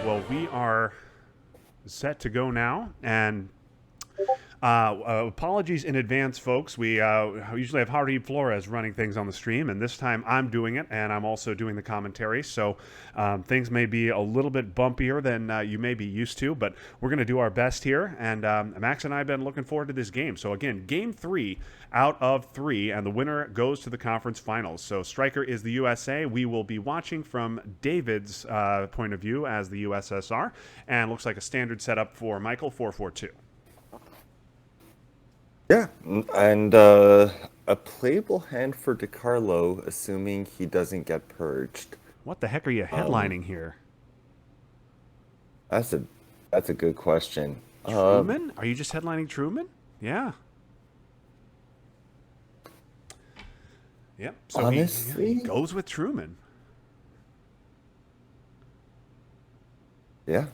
Well, we are set to go now, and apologies in advance, folks. We usually have Hardy Flores running things on the stream, and this time I'm doing it, and I'm also doing the commentary. So things may be a little bit bumpier than you may be used to, but we're going to do our best here. And Max and I have been looking forward to this game. So again, game 3 out of 3, and the winner goes to the conference finals. So Stryker is the USA. We will be watching from David's point of view as the USSR, and looks like a standard setup for Michael 4-4-2. Yeah, and a playable hand for DiCarlo, assuming he doesn't get purged. What the heck are you headlining here? That's a good question. Truman? Are you just headlining Truman? Yeah. Yep. So honestly, he goes with Truman. Yeah.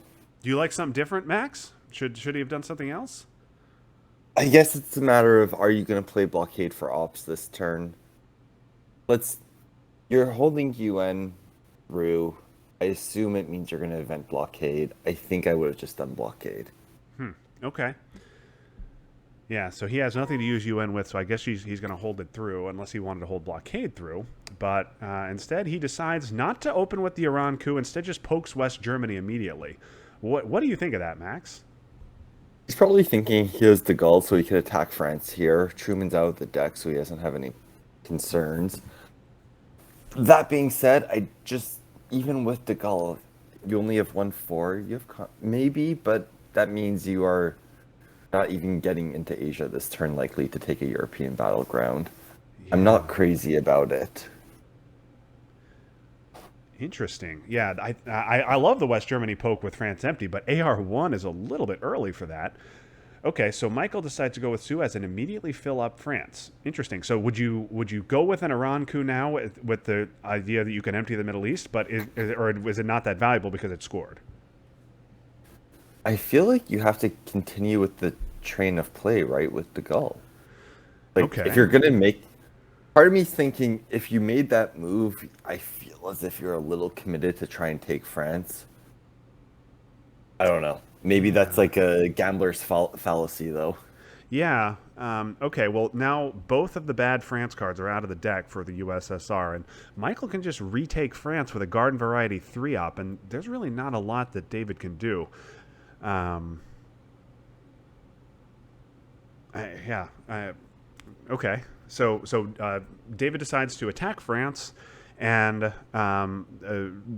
Do you like something different, Max? Should he have done something else? I guess it's a matter of, are you going to play blockade for ops this turn? You're holding UN, Rue. I assume it means you're going to event blockade. I think I would have just done blockade. Okay. Yeah, so he has nothing to use UN with, so I guess he's going to hold it through, unless he wanted to hold blockade through. But instead, he decides not to open with the Iran coup, instead just pokes West Germany immediately. What do you think of that, Max? He's probably thinking he has DiCarlo so he could attack France here. Truman's out of the deck, so he doesn't have any concerns. That being said, even with DiCarlo, you only have 1-4. You have maybe, but that means you are not even getting into Asia this turn, likely to take a European battleground. Yeah. I'm not crazy about it. Interesting. Yeah, I love the West Germany poke with France empty, but AR1 is a little bit early for that. Okay, so Michael decides to go with Suez and immediately fill up France. Interesting. So would you go with an Iran coup now with the idea that you can empty the Middle East, but is it not that valuable because it scored? I feel like you have to continue with the train of play, right, with DiCarlo. Okay. If you're going to make... Part of me thinking, if you made that move, I feel as if you're a little committed to try and take France. I don't know. Maybe that's like a gambler's fallacy, though. Yeah. Okay, well, now both of the bad France cards are out of the deck for the USSR, and Michael can just retake France with a Garden Variety 3-op, and there's really not a lot that David can do. Okay. So David decides to attack France and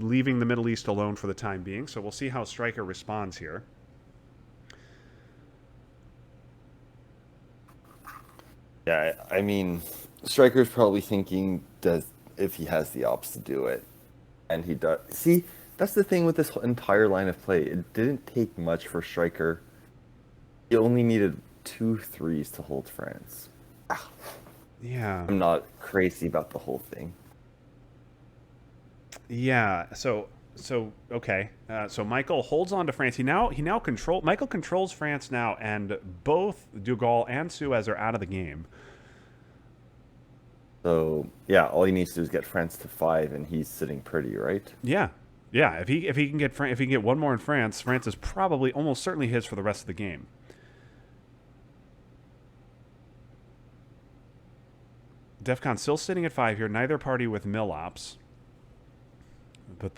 leaving the Middle East alone for the time being. So we'll see how Stryker responds here. Yeah, I mean, Stryker's probably thinking if he has the ops to do it, and he does. See, that's the thing with this entire line of play. It didn't take much for Stryker. He only needed 2 3s to hold France. Yeah. I'm not crazy about the whole thing. Yeah. So okay. So Michael holds on to France. Michael controls France now, and both De Gaulle and Suez are out of the game. So yeah, all he needs to do is get France to 5, and he's sitting pretty, right? Yeah. Yeah. If he can get one more in France, France is probably almost certainly his for the rest of the game. DEFCON still sitting at 5 here. Neither party with mill ops. But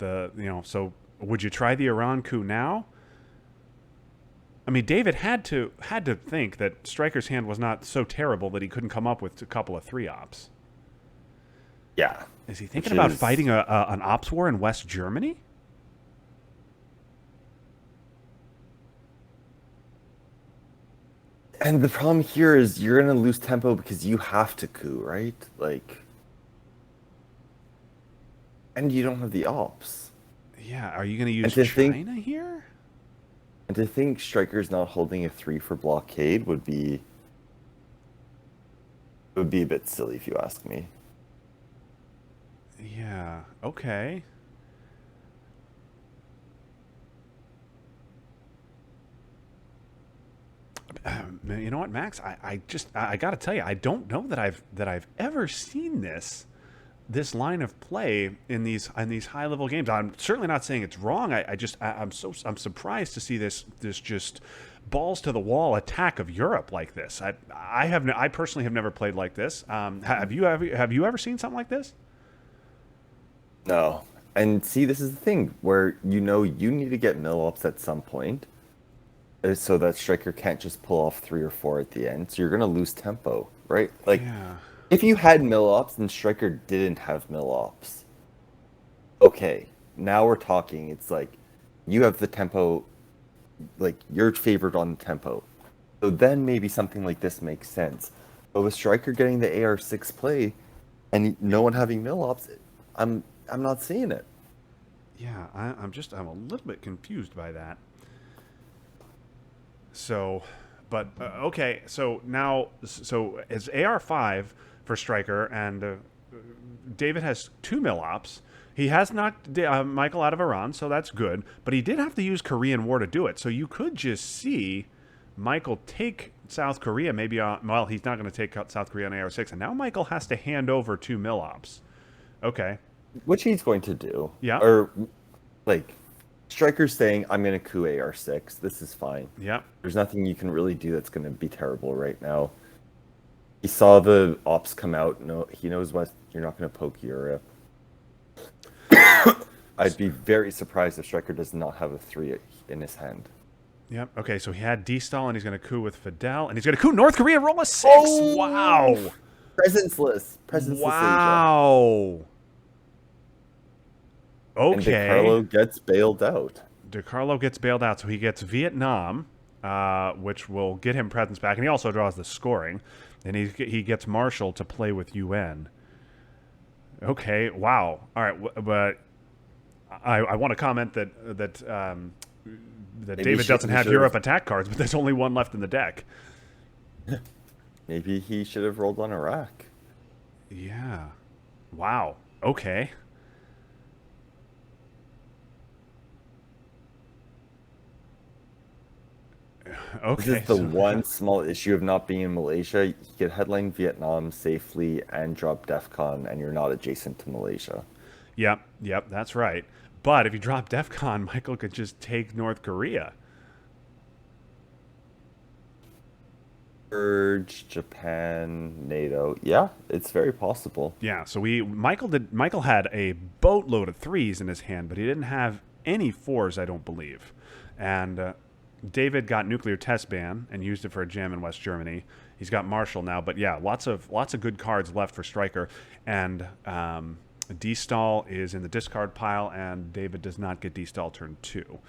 so would you try the Iran coup now? I mean, David had to think that Stryker's hand was not so terrible that he couldn't come up with a couple of 3-ops. Yeah. Is he thinking about fighting an ops war in West Germany? And the problem here is you're going to lose tempo because you have to coup, right? And you don't have the ops. Yeah, are you going to use China here? And to think Stryker's not holding a 3 for blockade would be a bit silly if you ask me. Yeah, okay. You know what, Max? I got to tell you, I don't know that I've ever seen this this line of play in these high level games. I'm certainly not saying it's wrong. I'm surprised to see this just balls to the wall attack of Europe like this. I personally have never played like this. Have you ever seen something like this? No. And see, this is the thing where you know you need to get mill ups at some point, so that Stryker can't just pull off 3 or 4 at the end. So you're gonna lose tempo, right? Like Yeah. if you had mill ups and Stryker didn't have mill ups, okay, now we're talking. It's like you have the tempo, like you're favored on the tempo. So then maybe something like this makes sense. But with Stryker getting the AR6 play and no one having mill ups, I'm not seeing it. Yeah, I'm a little bit confused by that. So, but okay. So it's AR5 for Stryker, and David has 2 mil ops. He has knocked Michael out of Iran, so that's good. But he did have to use Korean War to do it. So you could just see Michael take South Korea. Maybe well, he's not going to take out South Korea on AR6, and now Michael has to hand over 2 mil ops. Okay. Which he's going to do. Yeah. Or like Stryker's saying, I'm gonna coup AR6. This is fine. Yeah. There's nothing you can really do that's gonna be terrible right now. He saw the ops come out. No, he knows what you're not gonna poke Europe. I'd be very surprised if Stryker does not have a 3 in his hand. Yep. Okay, so he had D-Stall, and he's going to coup with Fidel, and he's going to coup North Korea, roll a 6. Oh! Wow. Presenceless Asia. Wow. And Okay. DiCarlo gets bailed out. DiCarlo gets bailed out, so he gets Vietnam, which will get him presence back, and he also draws the scoring, and he gets Marshall to play with UN. Okay, wow. All right, but I want to comment that David doesn't have Europe attack cards, but there's only one left in the deck. Maybe he should have rolled on Iraq. Yeah. Wow. Okay. Okay. This is the one small issue of not being in Malaysia. You can headline Vietnam safely and drop DEF CON, and you're not adjacent to Malaysia. Yep, that's right. But if you drop DEF CON, Michael could just take North Korea. Urge, Japan, NATO. Yeah, it's very possible. Yeah, so Michael had a boatload of 3s in his hand, but he didn't have any 4s, I don't believe. And David got nuclear test ban and used it for a jam in West Germany. He's got Marshall now, but yeah, lots of good cards left for Stryker. And D-Stall is in the discard pile, and David does not get D-Stall turn 2.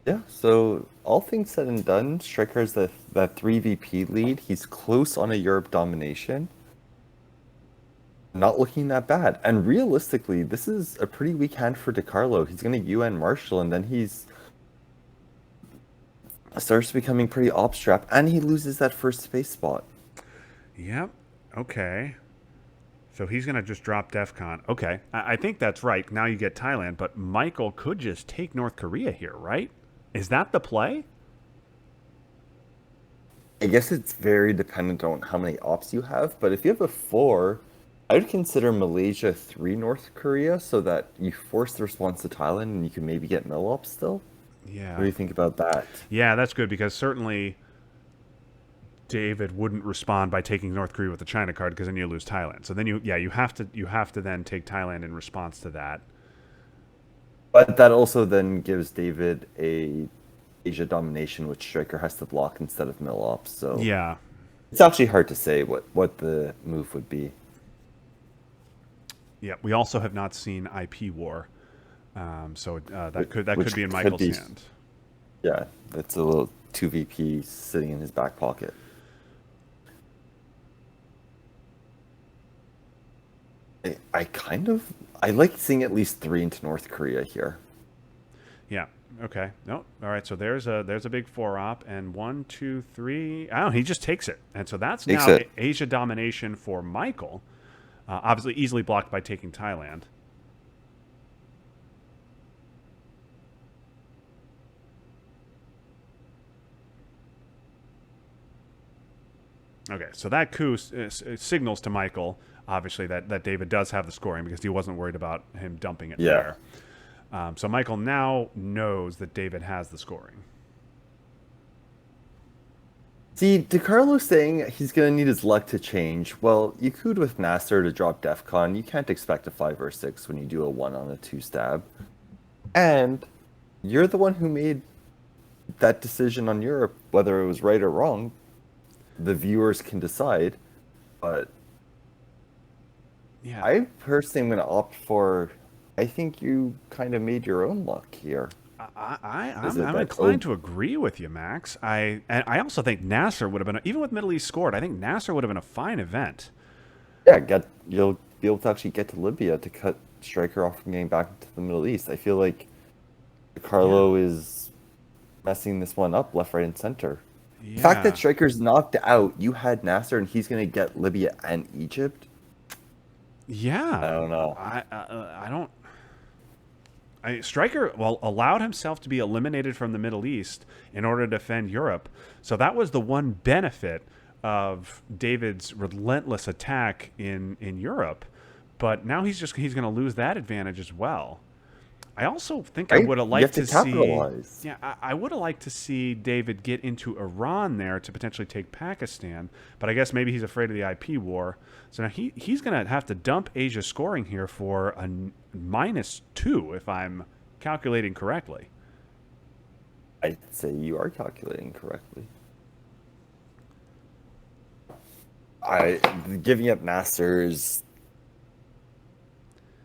Yeah, so all things said and done, Stryker has that 3 VP lead. He's close on a Europe domination. Not looking that bad. And realistically, this is a pretty weak hand for DiCarlo. He's going to UN Marshall, and then he's starts becoming pretty op-strapped, and he loses that first space spot. Yep. Okay. So he's going to just drop DEF CON. Okay. I think that's right. Now you get Thailand, but Michael could just take North Korea here, right? Is that the play? I guess it's very dependent on how many ops you have, but if you have a 4, I would consider Malaysia 3 North Korea so that you force the response to Thailand and you can maybe get mill ops still. Yeah. What do you think about that? Yeah, that's good because certainly David wouldn't respond by taking North Korea with the China card because then you lose Thailand. So then you have to then take Thailand in response to that. But that also then gives David a Asia domination, which Stryker has to block instead of mill ops. So yeah, it's actually hard to say what the move would be. Yeah, we also have not seen IP War, so that could be in Michael's hand. Yeah, that's a little 2 VP sitting in his back pocket. I like seeing at least 3 into North Korea here. Yeah. Okay. No. All right. So there's a big 4-op and 1, 2, 3. Oh, he just takes it, and so that's now Asia domination for Michael. Obviously, easily blocked by taking Thailand. Okay, so that coup signals to Michael, obviously, that David does have the scoring because he wasn't worried about him dumping it Yeah. there. So Michael now knows that David has the scoring. See, DiCarlo saying he's gonna need his luck to change. Well, you could with Nasser to drop DEFCON. You can't expect a 5 or 6 when you do a 1 on a 2 stab. And you're the one who made that decision on Europe, whether it was right or wrong. The viewers can decide. But Yeah, I personally am gonna opt for. I think you kind of made your own luck here. Is it I'm that? inclined to agree with you, Max. And I also think Nasser would have been, even with Middle East scored, I think Nasser would have been a fine event. Yeah, you'll be able to actually get to Libya to cut Stryker off from getting back to the Middle East. I feel like Yeah, Carlo is messing this one up left, right, and center. The fact that yeah, Stryker's knocked out, you had Nasser, and he's going to get Libya and Egypt. I yeah. don't know. I don't. Stryker, well, allowed himself to be eliminated from the Middle East in order to defend Europe. So that was the one benefit of David's relentless attack in Europe. But now he's going to lose that advantage as well. I also think I Right? would have You have liked to to see, capitalize. yeah, I would have liked to see David get into Iran there to potentially take Pakistan, but I guess maybe he's afraid of the IP war. So now he's going to have to dump Asia scoring here for a -2 if I'm calculating correctly. I'd say you are calculating correctly. I giving up Nasser's.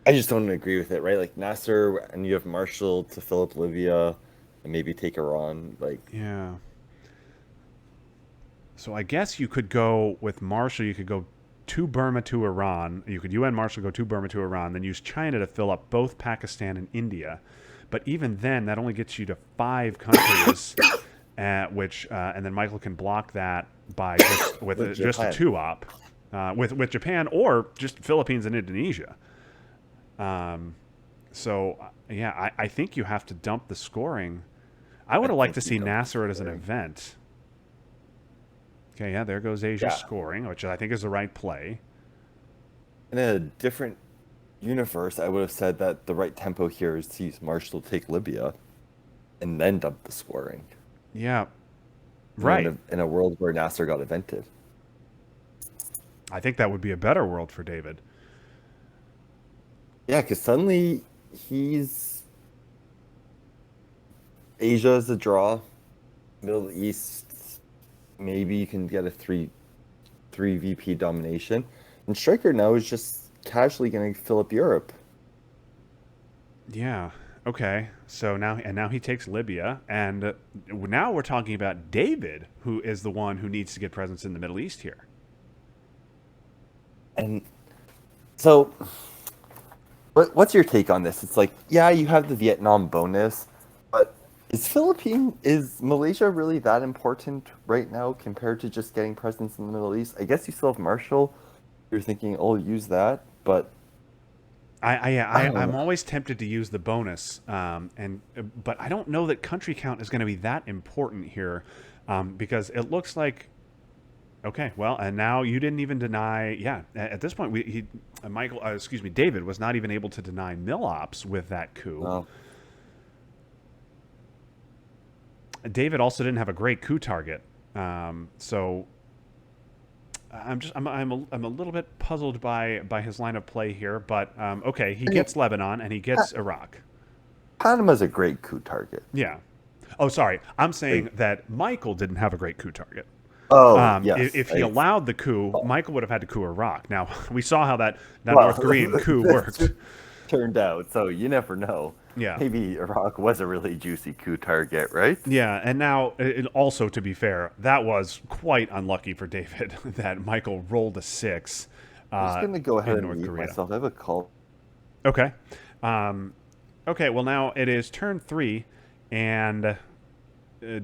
I just don't agree with it, right? Like Nasser, and you have Marshall to fill up Libya, and maybe take Iran. Like, Yeah. So I guess you could go with Marshall. You could go to Burma to Iran. You could UN Marshall go to Burma to Iran, then use China to fill up both Pakistan and India. But even then, that only gets you to 5 countries, and then Michael can block that by with just a Japan. 2 op, with Japan or just Philippines and Indonesia. So yeah, I think you have to dump the scoring. I I would have liked think to you see don't Nasser as an scoring. event. Okay, yeah, there goes Asia Yeah. scoring, which I think is the right play. In a different universe, I would have said that the right tempo here is to use Marshall to take Libya, and then dump the scoring. Yeah, You know, right. in a world where Nasser got invented. I think that would be a better world for David. Yeah, because suddenly he's Asia is a draw. Middle East, maybe you can get a three VP domination, and Stryker now is just casually going to fill up Europe. Yeah. Okay. So now he takes Libya, and now we're talking about David, who is the one who needs to get presence in the Middle East here. And so, what's your take on this? It's like, yeah, you have the Vietnam bonus, but is Malaysia really that important right now compared to just getting presence in the Middle East? I guess you still have Marshall. You're thinking, oh, use that, but I don't I'm know. always tempted to use the bonus, but I don't know that country count is going to be that important here, because it looks like okay, well, and now you didn't even deny. Yeah, at this point, David was not even able to deny Millops with that coup. No. David also didn't have a great coup target, so I'm a little bit puzzled by his line of play here. But okay, he Yeah, gets Lebanon and he gets Iraq. Panama's a great coup target. Yeah. Oh, sorry. I'm Like, saying that Michael didn't have a great coup target. oh, yes. If he allowed the coup, Michael would have had to coup Iraq. Now we saw how that Well, North Korean coup that's worked. turned out, so you never know. Yeah. Maybe Iraq was a really juicy coup target, right? Yeah, and now also to be fair, that was quite unlucky for David that Michael rolled a 6 I'm just gonna go ahead in and North mute Korea. myself. I have a call. Okay. Um, okay, well, now it is turn 3, and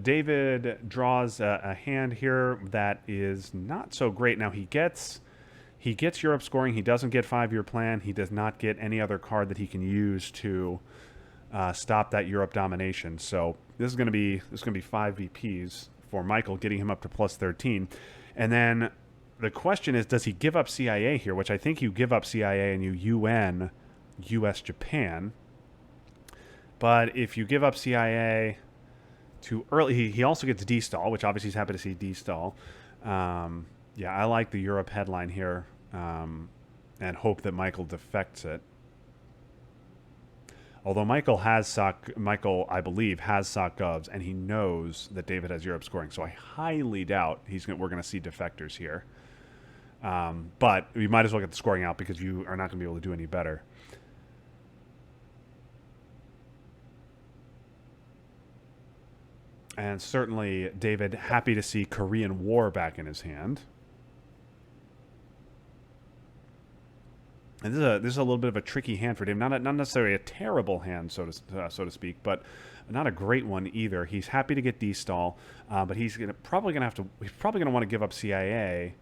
David draws a hand here that is not so great. Now he gets Europe scoring. He doesn't get 5-year plan. He does not get any other card that he can use to stop that Europe domination. So this is going to be 5 VPs for Michael, getting him up to plus 13, and then the question is, does he give up CIA here? Which I think you give up CIA and you UN US Japan. But if you give up CIA too early, he also gets D-stall, which obviously he's happy to see D-stall. Yeah, I like the Europe headline here, and hope that Michael defects it. Although Michael, I believe, has SOC govs, and he knows that David has Europe scoring, so I highly doubt we're going to see defectors here. But we might as well get the scoring out because you are not going to be able to do any better. And certainly, David, happy to see Korean War back in his hand. And this is a little bit of a tricky hand for David. Not necessarily a terrible hand, so to speak, but not a great one either. He's happy to get D-stall, but he's probably gonna want to give up CIA,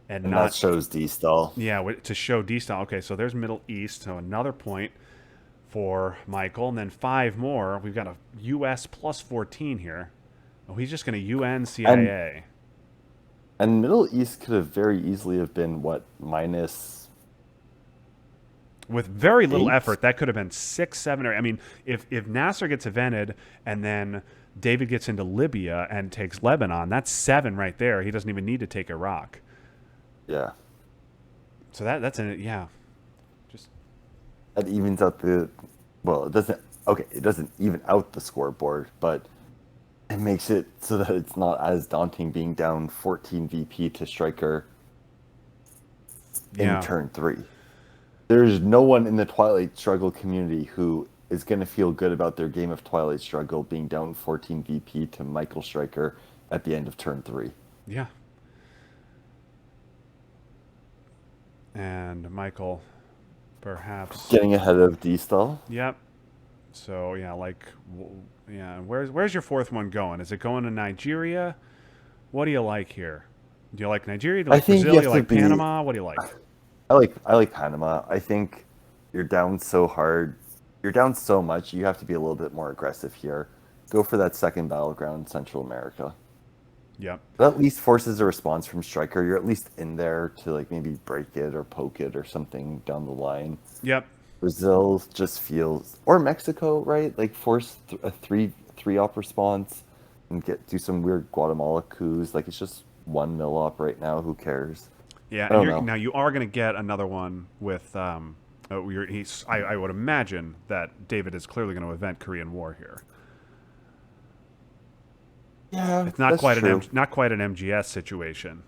and not, that shows D-stall. Yeah, to show D-stall. Okay, so there's Middle East, so another point for Michael, and then 5 more. We've got a U.S. plus 14 here. Oh, he's just going to UN CIA. And Middle East could have very easily have been, what, minus... With very little effort, that could have been 6, 7, or... I mean, if Nasser gets evented, and then David gets into Libya and takes Lebanon, that's 7 right there. He doesn't even need to take Iraq. Yeah. So that's an... Yeah. That evens out the, well, it doesn't even out the scoreboard, but it makes it so that it's not as daunting being down 14 VP to Stryker in turn 3. There's no one in the Twilight Struggle community who is going to feel good about their game of Twilight Struggle being down 14 VP to Michael Stryker at the end of turn 3. Yeah. And Michael... perhaps getting ahead of D-stall. Yep. So yeah, where's your 4th one going? Is it going to Nigeria? What do you like here? Do you like Nigeria? Do you like Brazil? Do you like Panama? What do you like? I like Panama. I think you're down so hard. You're down so much. You have to be a little bit more aggressive here. Go for that second battleground, Central America. Yep. That at least forces a response from Stryker. You're at least in there to like maybe break it or poke it or something down the line. Yep. Brazil just feels, or Mexico, right? Like force a three op response and do some weird Guatemala coups. Like it's just 1 mil op right now. Who cares? Yeah. Now you are going to get another one with. I would imagine that David is clearly going to event Korean War here. Yeah, it's not quite true. not quite an MGS situation.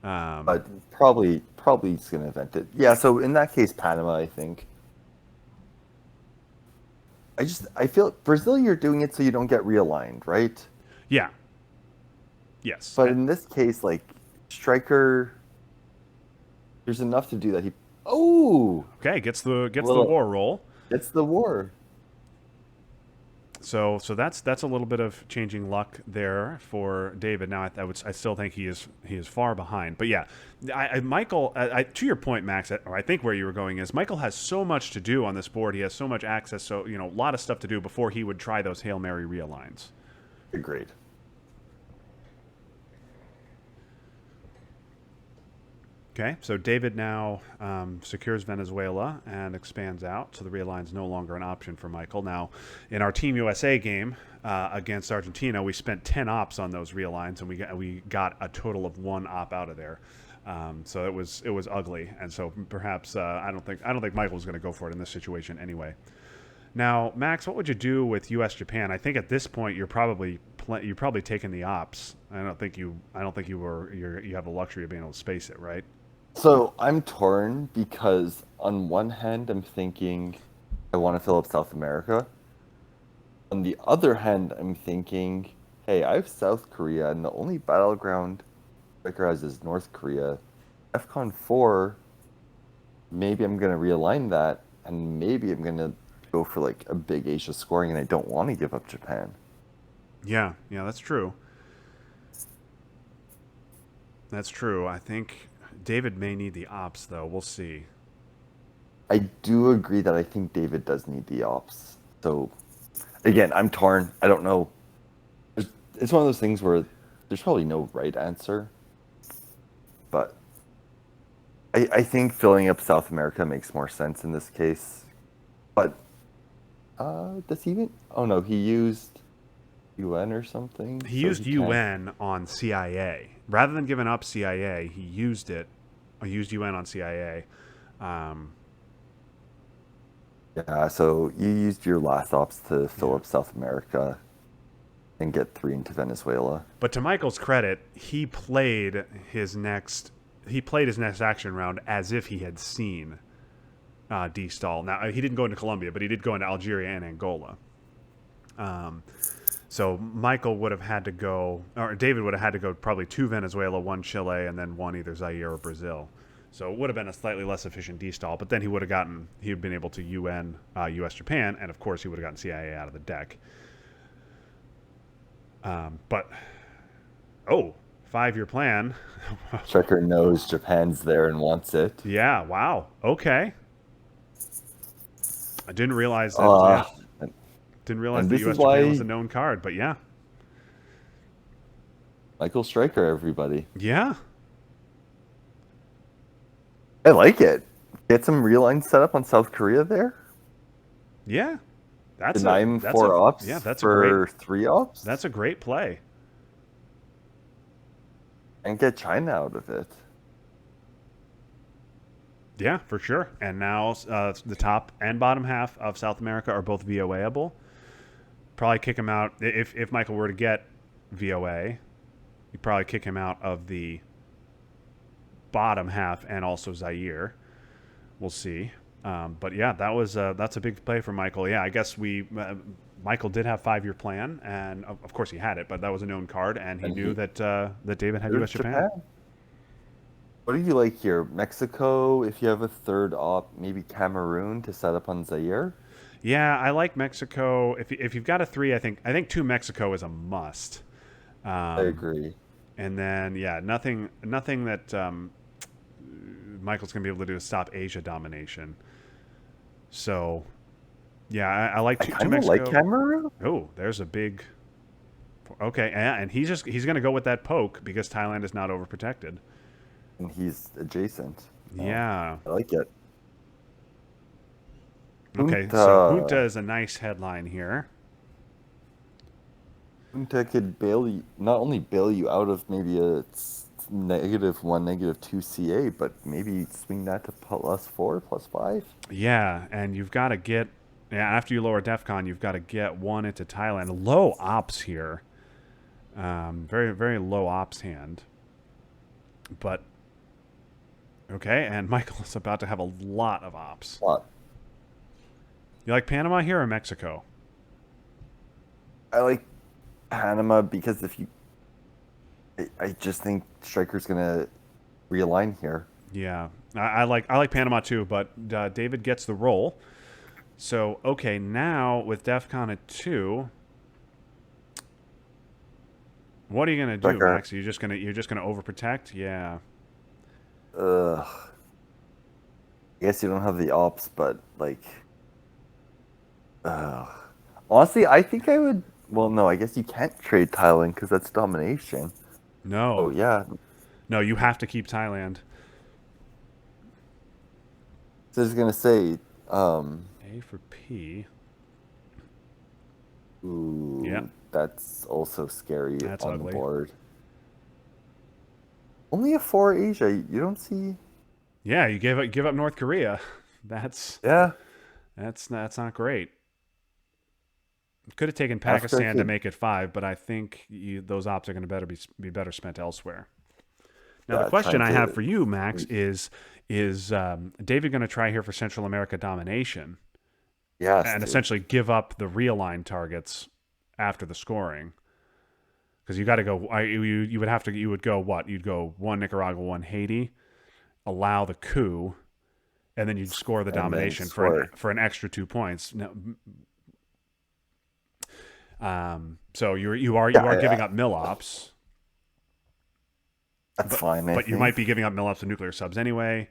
But probably he's going to event it. Yeah, so in that case, Panama, I think. I feel Brazil, you're doing it so you don't get realigned, right? Yeah. Yes. But in this case, like Stryker, there's enough to do that. Okay, gets the war roll. Gets the war. So that's a little bit of changing luck there for David. Now I still think he is far behind. But yeah, Michael, to your point, Max, I think where you were going is Michael has so much to do on this board. He has so much access, so a lot of stuff to do before he would try those Hail Mary realigns. Agreed. Okay, so David now secures Venezuela and expands out, so the realign's no longer an option for Michael. Now, in our Team USA game against Argentina, we spent 10 ops on those realigns, and we got a total of 1 op out of there. So it was ugly, and so perhaps I don't think Michael was going to go for it in this situation anyway. Now, Max, what would you do with U.S. Japan? I think at this point you're probably taking the ops. I don't think you have the luxury of being able to space it, right? So I'm torn because on one hand I'm thinking I want to fill up South America. On the other hand, I'm thinking, hey, I have South Korea and the only battleground Stryker has is North Korea. FCON 4, maybe I'm going to realign that and maybe I'm going to go for like a big Asia scoring and I don't want to give up Japan. Yeah, that's true. That's true. I think David may need the ops, though. We'll see. I do agree that I think David does need the ops. So, again, I'm torn. I don't know. It's one of those things where there's probably no right answer. but I think filling up South America makes more sense in this case. But does he even? Oh no, he used UN or something, He so he used can't. UN on CIA rather than giving up CIA. He used it. Or used UN on CIA. Um, Yeah, so you used your last ops to fill yeah. up South America and get 3 into Venezuela. But to Michael's credit, he played his next action round as if he had seen D-stall. Now he didn't go into Colombia, but he did go into Algeria and Angola. So Michael would have had to go, or David would have had to go probably to Venezuela, one Chile, and then one either Zaire or Brazil. So it would have been a slightly less efficient D-stall, but then he'd been able to UN US Japan, and of course he would have gotten CIA out of the deck. But oh, 5-year plan. Stryker knows Japan's there and wants it. Yeah, wow. Okay. I didn't realize that. Uh, Yeah, didn't realize and that this is U.S. Japan was why a known card. But yeah, Michael Stryker, everybody. yeah, I like it. Get some reline set up on South Korea there. yeah. Deny him 4 Yeah, ops for 3 that's ops a great play. and get China out of it. Yeah, for sure. And now the top and bottom half of South America are both VOA-able. Probably kick him out if Michael were to get VOA. You'd probably kick him out of the bottom half and also Zaire. We'll see. But yeah, that's a big play for Michael. Yeah, I guess Michael did have 5-year plan, and of course he had it, but that was a known card, and he And knew that David had there's U.S. Japan. What do you like here? Mexico, if you have a third op, maybe Cameroon to set up on Zaire? Yeah, I like Mexico. If you've got a 3, I think 2 Mexico is a must. I Um, agree. and then yeah, nothing that Michael's gonna be able to do is stop Asia domination. So yeah, I like I two kind of like Mexico. Cameroon, Oh, there's a big. Okay, yeah, and he's going to go with that poke because Thailand is not overprotected. and he's adjacent. Oh, Yeah. I like it. Okay, so Junta. Junta is a nice headline here. Junta could bail you, not only bail you out of maybe a -1, -2 CA, but maybe swing that to +4, +5. Yeah, and you've got to get after you lower DEFCON, you've got to get one into Thailand. Low ops here. Very very low ops hand. But okay, and Michael is about to have a lot of ops. Lot. You like Panama here or Mexico? I like Panama because if you, I just think Stryker's gonna realign here. Yeah, I like Panama too, but David gets the roll. So okay, now with DEFCON at 2, what are you gonna do, Stryker, Max? You're just gonna overprotect? Yeah, ugh. I guess you don't have the ops, but like, ugh. Honestly, I think I would. Well, no, I guess you can't trade Thailand because that's domination. Oh no, yeah, no, you have to keep Thailand. so I was gonna say, um, A for P. Yeah, ooh, that's also scary that's on the ugly. board. Only a 4 Asia. You don't see. Yeah, you give up North Korea. That's Yeah, that's not great. Could have taken Africa Pakistan to could. make it 5, but I think those ops are going to be better spent elsewhere. Now the Yeah, question trying I have to. for you, Max, is David going to try here for Central America domination Yes, and to. essentially give up the realigned targets after the scoring? Because you got to go. You would have to. You would go what? You'd go 1 Nicaragua, 1 Haiti, allow the coup, and then you'd score the And then domination for an score. for an extra 2 points. Now, so you are Yeah, giving up mill ops, that's but fine, I but you might think. be giving up mill ops to nuclear subs anyway.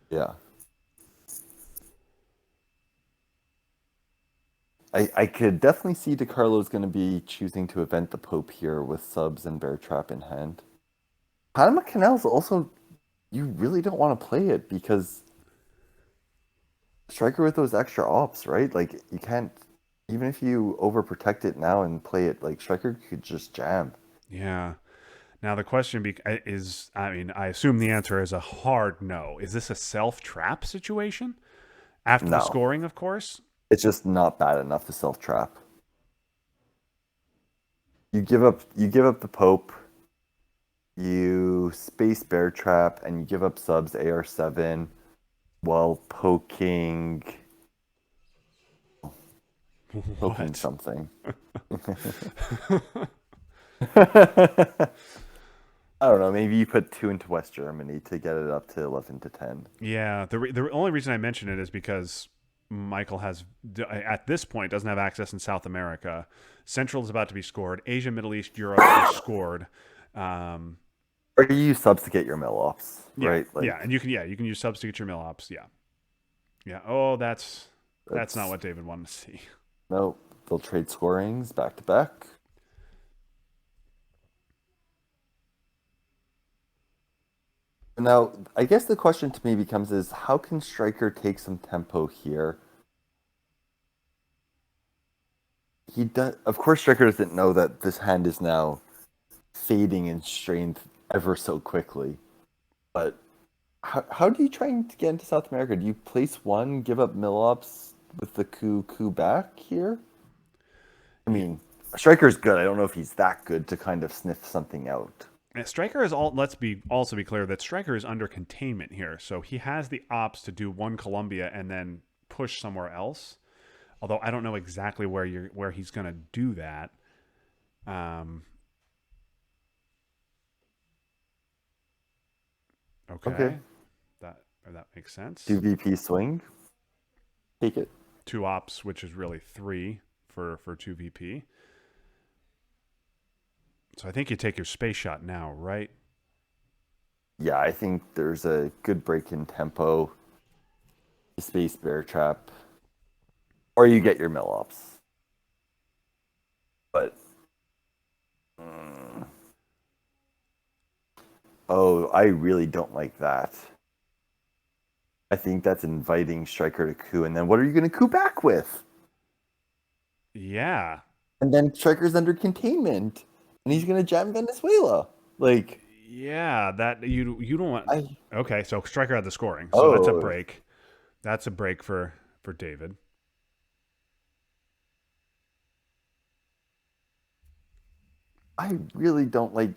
Yeah. I could definitely see DiCarlo's going to be choosing to event the Pope here with subs and Bear Trap in hand. Panama Canal's also, you really don't want to play it because Striker with those extra ops, right? Like you can't, even if you overprotect it now and play it, like Striker could just jam. Yeah. Now the question is, I mean, I assume the answer is a hard no. Is this a self trap situation after the No, scoring? Of course. it's just not bad enough to self trap. You give up the Pope, you space bear trap, and you give up subs AR7 while poking What? something. I don't know. Maybe you put two into West Germany to get it up to 11 to 10. Yeah. The only reason I mention it is because Michael has at this point doesn't have access in South America. Central is about to be scored. Asia, Middle East, Europe is scored. Um, Or you use subs to get your mill offs, yeah, right? yeah, Like and you can use subs to get your mill ops. Yeah, yeah. Oh, that's not that's what David wanted to see. no. They'll trade scorings back to back. Now, I guess the question to me becomes is how can Stryker take some tempo here? He does, of course, Stryker doesn't know that this hand is now fading in strength ever so quickly. But how do you try to get into South America? Do you place one, give up Millops with the coup back here? I Yeah. mean, Stryker's good. I don't know if he's that good to kind of sniff something out. And Stryker is all. Let's be also be clear that Stryker is under containment here, so he has the ops to do one Columbia and then push somewhere else. Although I don't know exactly where he's going to do that. Um, Okay. okay, that makes Two sense. VP swing. Take it. Two ops, which is really three for two VP. So I think you take your space shot now, right? Yeah, I think there's a good break in tempo. Space bear trap. Or you get your Millops. But mm, oh, I really don't like that. I think that's inviting Stryker to coup, and then what are you going to coup back with? Yeah, And then Stryker's under containment, and he's going to jam Venezuela. Like yeah. That you don't want. I Okay, so Stryker had the scoring, so that's a oh break. That's a break for David. I really don't like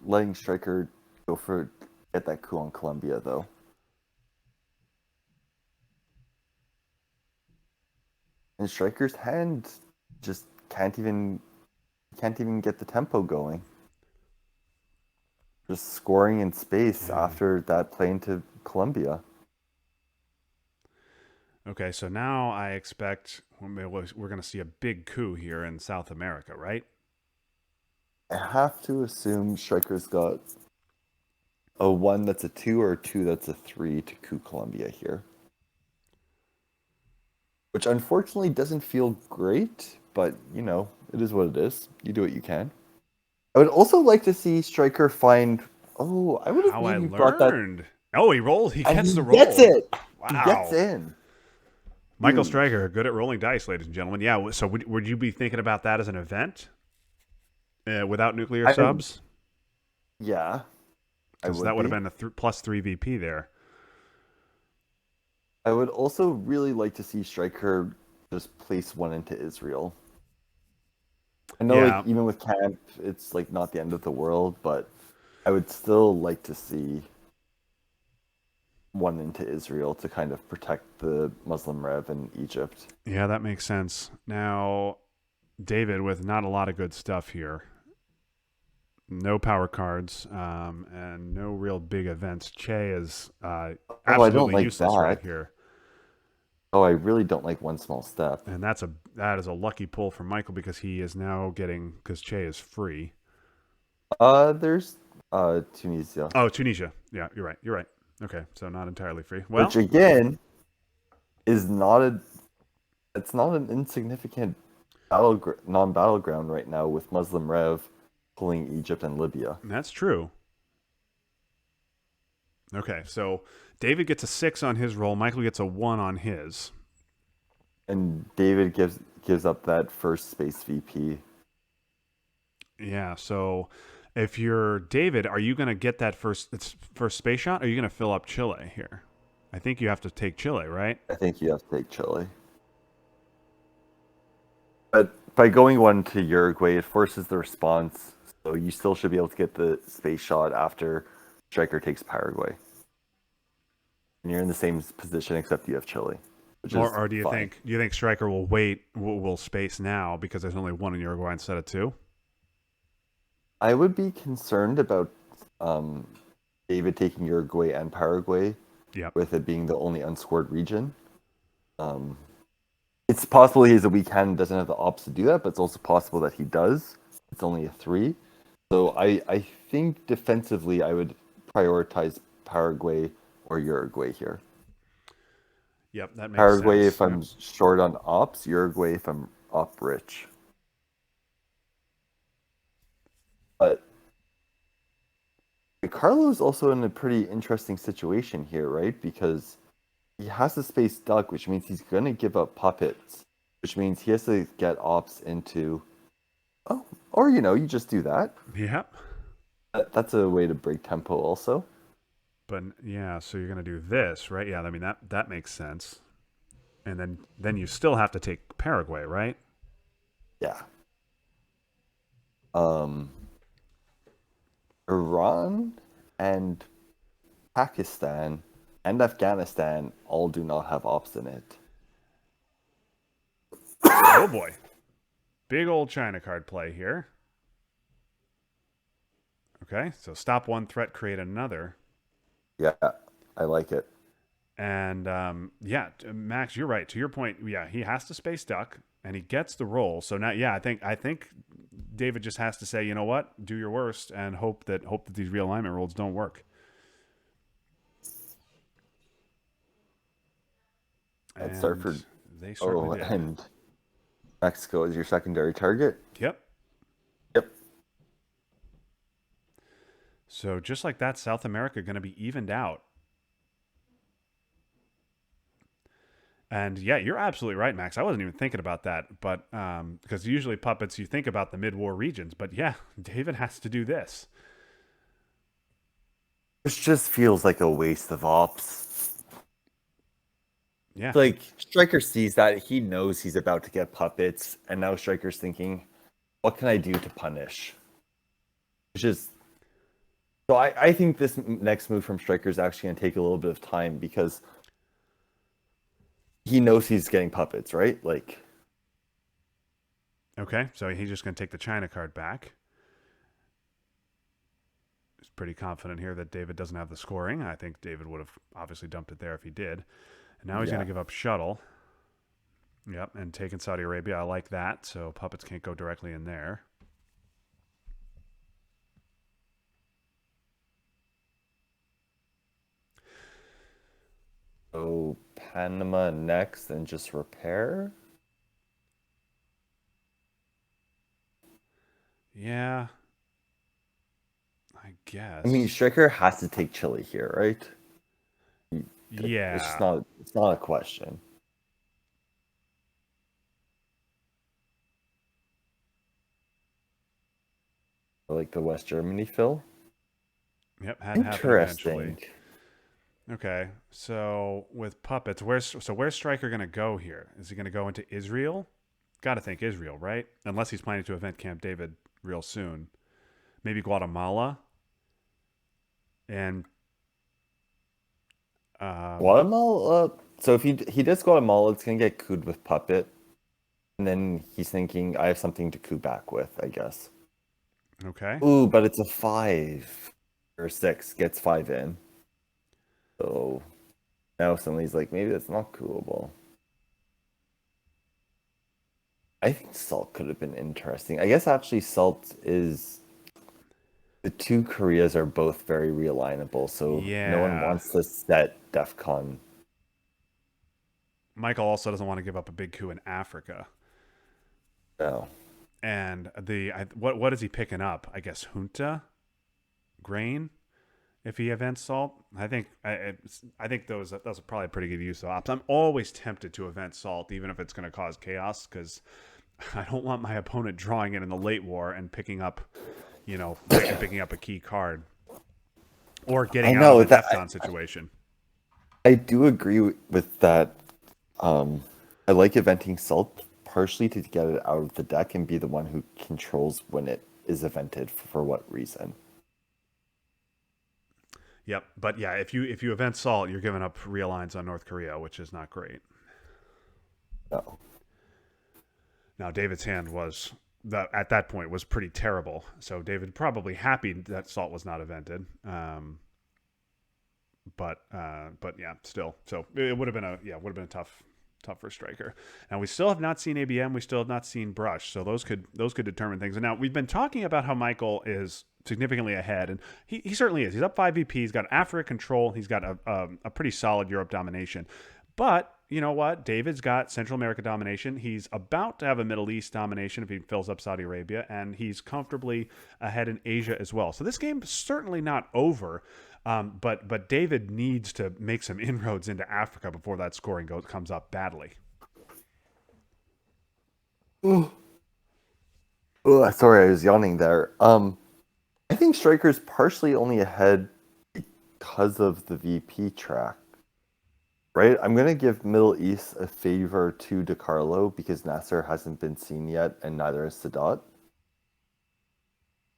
letting Stryker go for get that coup on Colombia though. And Stryker's hand just can't even get the tempo going. Just scoring in space Yeah. after that play into Colombia. Okay, so now I expect we're going to see a big coup here in South America, right? I have to assume Stryker's got a one that's a two or a two that's a three to coup Colombia here. Which unfortunately doesn't feel great, but it is what it is. You do what you can. I would also like to see Stryker find. Oh, I would have How I maybe brought that, learned. Oh, he rolled. He and gets he the gets roll. it. He gets Wow. in. Michael Huge. Stryker, good at rolling dice, ladies and gentlemen. Yeah. So would you be thinking about that as an event without nuclear I subs? yeah, I Because that would would have be. been a plus three VP there. I would also really like to see Stryker just place one into Israel. I know, like Yeah. even with camp, it's like not the end of the world, but I would still like to see one into Israel to kind of protect the Muslim Rev in Egypt. Yeah, that makes sense. Now, David, with not a lot of good stuff here, no power cards, and no real big events. Che is Oh, I don't absolutely like useless right that. here, Oh, I really don't like one small step. and that is a lucky pull for Michael because he is now getting because Che is free. There's Tunisia, Oh, Tunisia. Yeah, you're right. You're right. Okay, so not entirely free. which Well, again is not a it's not an insignificant non-battleground right now with Muslim Rev pulling Egypt and Libya. that's true. Okay, so David gets a 6 on his roll. Michael gets a 1 on his. And David gives up that first space VP. Yeah, so if you're David, are you going to get that first space shot? Or are you going to fill up Chile here? I think you have to take Chile, right? I think you have to take Chile. But by going one to Uruguay, it forces the response. So you still should be able to get the space shot after Stryker takes Paraguay. And you're in the same position except you have Chile, which is Or do you fine. think Stryker will wait, will space now because there's only one in Uruguay instead of two? I would be concerned about um, David taking Uruguay and Paraguay, Yep. with it being the only unscored region. Um, it's possible he has a weak hand and doesn't have the ops to do that, but it's also possible that he does. It's only a 3. So I think defensively I would prioritize Paraguay or Uruguay here. Yep, that makes Paraguay sense. if Yep. I'm short on ops, Uruguay if I'm op rich. But DiCarlo's also in a pretty interesting situation here, right? Because he has a space duck, which means he's going to give up puppets, which means he has to get ops into. Oh, or you just do that. Yep. That's a way to break tempo, also. But yeah, so you're going to do this, right? Yeah, I mean that makes sense. And then you still have to take Paraguay, right? Yeah. Um, Iran and Pakistan and Afghanistan all do not have ops in it. Oh boy. Big old China card play here. Okay, so stop one threat, create another. Yeah, I like it. And yeah, Max, you're right. To your point, yeah, he has to space duck, and he gets the roll. So now, yeah, I think David just has to say, you know what, do your worst, and hope that these realignment rolls don't work. And And Starford. they certainly Oh, did. and Mexico is your secondary target. Yep. Yep. So just like that, South America going to be evened out. And yeah, you're absolutely right, Max. I wasn't even thinking about that, but because usually puppets, you think about the mid-war regions, but yeah, David has to do this. Which just feels like a waste of ops. Yeah, Like Stryker sees that, he knows he's about to get puppets, and now Stryker's thinking, what can I do to punish? Which is so I think this next move from Stryker is actually gonna take a little bit of time because he knows he's getting puppets, right? Like okay, so he's just going to take the China card back. He's pretty confident here that David doesn't have the scoring. I think David would have obviously dumped it there if he did. And now he's going yeah. to give up shuttle. Yep, and taking Saudi Arabia. I like that. So puppets can't go directly in there. So Panama next and just repair. Yeah, I I mean, guess. Stryker has to take Chile here, right? It's just Yeah. not. It's not a question. Like the West Germany fill. Yep, had to happen eventually. Interesting. Okay, so with puppets, where's Stryker gonna go here? Is he gonna go into Israel? Got to think Israel, right? Unless he's planning to event Camp David real soon. Maybe Guatemala and um, Guatemala. So if he does Guatemala, it's gonna get cooed with puppet, and then he's thinking, I have something to coo back with, I guess. okay, Ooh, but it's a 5 or a 6 gets 5 in. So now suddenly he's like, maybe that's not coolable. I think Salt could have been interesting. I guess actually Salt is the two Koreas are both very realignable, so no one yeah. wants to set DEFCON. Michael also doesn't want to give up a big coup in Africa. No. And what is he picking up? I guess junta grain. If he events Salt, I think those are probably a pretty good use of ops. I'm always tempted to event Salt, even if it's going to cause chaos, because I don't want my opponent drawing it in the late war and picking up, picking up a key card or I getting out of know a that DEFCON situation. I do agree with that. I like eventing Salt partially to get it out of the deck and be the one who controls when it is evented for what reason. Yep, but yeah, if you event Salt, you're giving up realigns on North Korea, which is not great. No. Now, David's hand was at that point was pretty terrible, so David probably happy that Salt was not evented. But yeah, still, so it would have been a tough for Stryker. Now we still have not seen ABM, we still have not seen Brush, so those could determine things. And now we've been talking about how Michael is significantly ahead, and he certainly is. He's up 5 VP. He's got Africa control. He's got a pretty solid Europe domination. But you know what? David's got Central America domination. He's about to have a Middle East domination if he fills up Saudi Arabia, and he's comfortably ahead in Asia as well. So this game's certainly not over. But David needs to make some inroads into Africa before that scoring comes up badly. Oh, sorry, I was yawning there. I think Striker's partially only ahead because of the VP track, right? I'm gonna give Middle East a favor to DiCarlo because Nasser hasn't been seen yet, and neither is Sadat.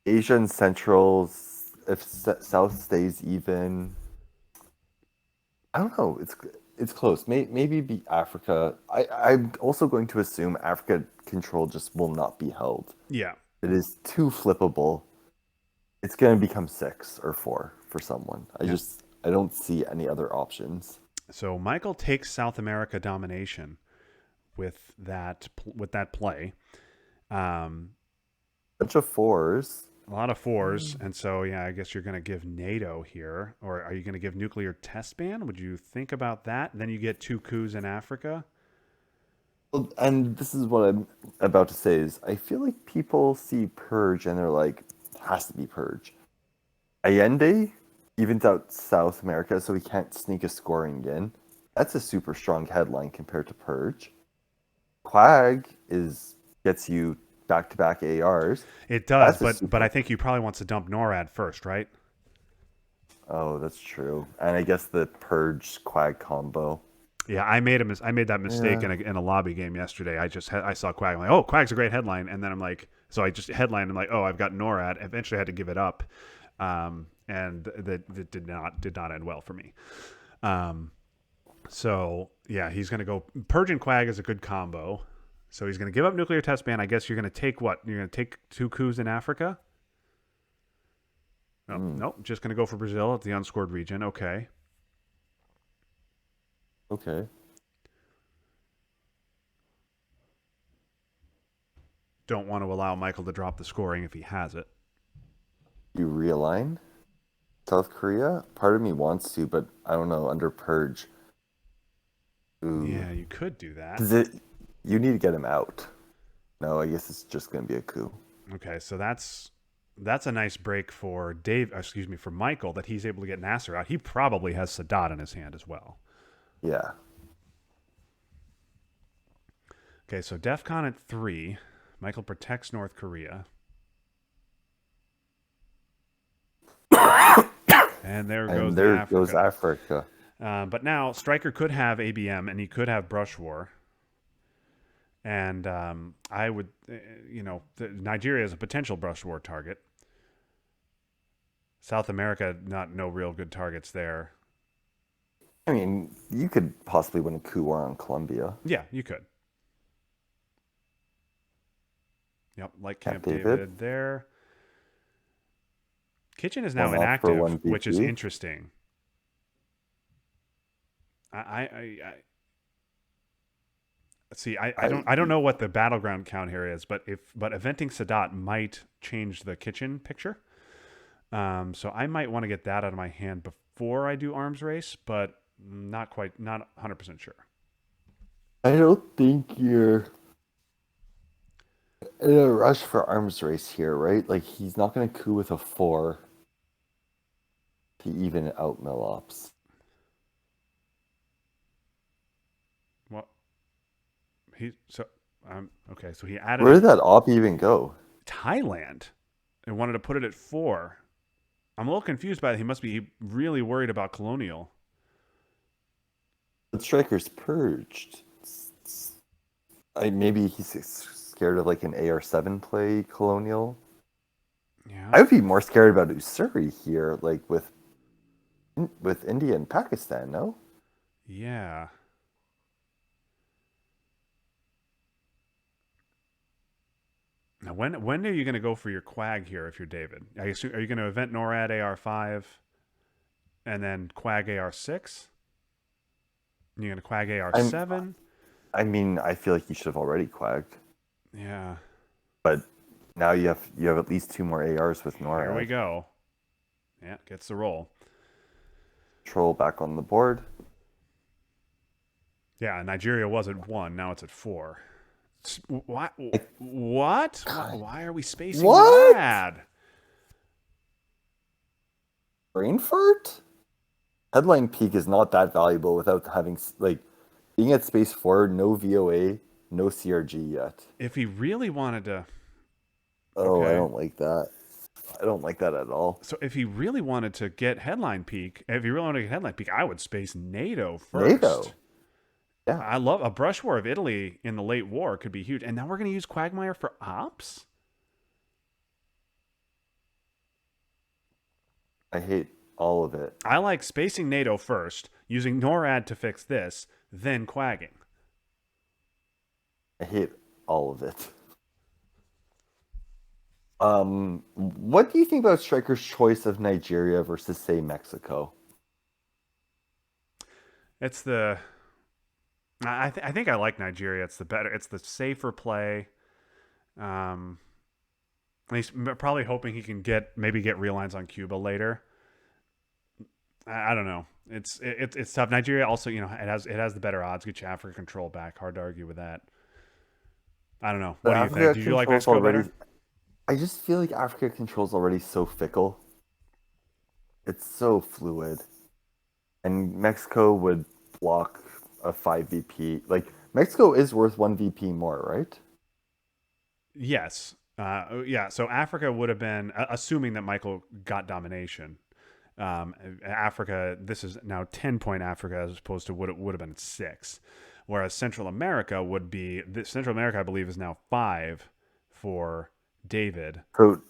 Asia and Central, if South stays even, I don't know. It's close. Maybe be Africa. I'm also going to assume Africa control just will not be held. Yeah. It is too flippable. It's going to become 6 or 4 for someone. Yeah. I don't see any other options. So Michael takes South America domination with that play. Bunch of 4s. A lot of 4s, and so yeah, I guess you're going to give NATO here, or are you going to give nuclear test ban? Would you think about that? Then you get 2 coups in Africa. Well, and this is what I'm about to say is I feel like people see Purge and they're like, has to be Purge. Allende evens out South America, so he can't sneak a scoring in. That's a super strong headline compared to Purge. Quag gets you back-to-back ARs. It does, but I think you probably want to dump NORAD first, right? Oh, that's true. And I guess the Purge Quag combo. Yeah, I made that mistake in a lobby game yesterday. I saw Quag. I'm like, oh, Quag's a great headline, and then I'm like, so I just headlined. I'm like, oh, I've got NORAD. Eventually, I had to give it up, and that did not end well for me. So yeah, he's gonna go Purge and Quag is a good combo. So he's gonna give up nuclear test ban. I guess you're gonna take what? You're gonna take 2 coups in Africa. Oh, nope, just gonna go for Brazil at the unscored region. Okay. Okay. Don't want to allow Michael to drop the scoring if he has it. You realign South Korea? Part of me wants to, but I don't know, under Purge. Ooh. Yeah, you could do that. You need to get him out. No, I guess it's just going to be a coup. Okay, so that's a nice break for for Michael, that he's able to get Nasser out. He probably has Sadat in his hand as well. Yeah. Okay, so DEFCON at 3. Michael protects North Korea. And there goes Africa. But now Stryker could have ABM and he could have Brush War. And I would, Nigeria is a potential Brush War target. South America, no real good targets there. I mean, you could possibly win a coup war on Colombia. Yeah, you could. Yep, like Camp David there. Kitchen is now inactive, which is interesting. I see. I don't know what the battleground count here is, but eventing Sadat might change the kitchen picture. So I might want to get that out of my hand before I do arms race, but not 100% sure. I don't think you're in a rush for arms race here, right? Like, he's not going to coup with a 4. to even out mill ops. What he so okay. So he added Where a did that op even go? Thailand and wanted to put it at 4. I'm a little confused by that. He must be really worried about Colonial. The Striker's purged. Maybe he's scared of like an AR-7 play Colonial. Yeah. I would be more scared about Usuri here, like with India and Pakistan. No, Yeah. Now, when are you going to go for your Quag here if you're David? Are you going to event NORAD AR5 and then Quag AR6? You're going to Quag I'm. AR7? I mean, I feel like you should have already quagged, Yeah. but now you have at least 2 more ARs with Here we NORAD. go. Yeah, gets the roll. Troll back on the board. Yeah, Nigeria was at 1. Now it's at 4. What? Like, What? God, Why are we spacing what? NORAD? Brain fart? Headline peak is not that valuable without having like being at space 4, no VOA, no CRG yet. If he really wanted to. Oh, I Okay. don't like that. I don't like that at all. So if he really wanted to get headline peak, if he really wanted to get headline peak, I would space NATO first. NATO. Yeah. I love a brush war of Italy in the late war could be huge. And now we're going to use Quagmire for ops? I hate all of it. I like spacing NATO first, using NORAD to fix this, then quagging. I hate all of it. What do you think about Stryker's choice of Nigeria versus, say, Mexico? It's the. I think I like Nigeria. It's the better. It's the safer play. Um, he's probably hoping he can maybe get relines on Cuba later. I don't know. It's tough. Nigeria also, it has the better odds. Get your Africa control back. Hard to argue with that. I don't know. What But do you think? Africa Did you like controls Mexico already. better? I just feel like Africa controls already so fickle. It's so fluid, and Mexico would block a 5 VP. Like Mexico is worth 1 VP more, right? Yes. Yeah. So Africa would have been, assuming that Michael got domination. Africa, this is now 10-point Africa as opposed to what it would have been 6. Whereas Central America Central America, I believe, is now 5 for David. So,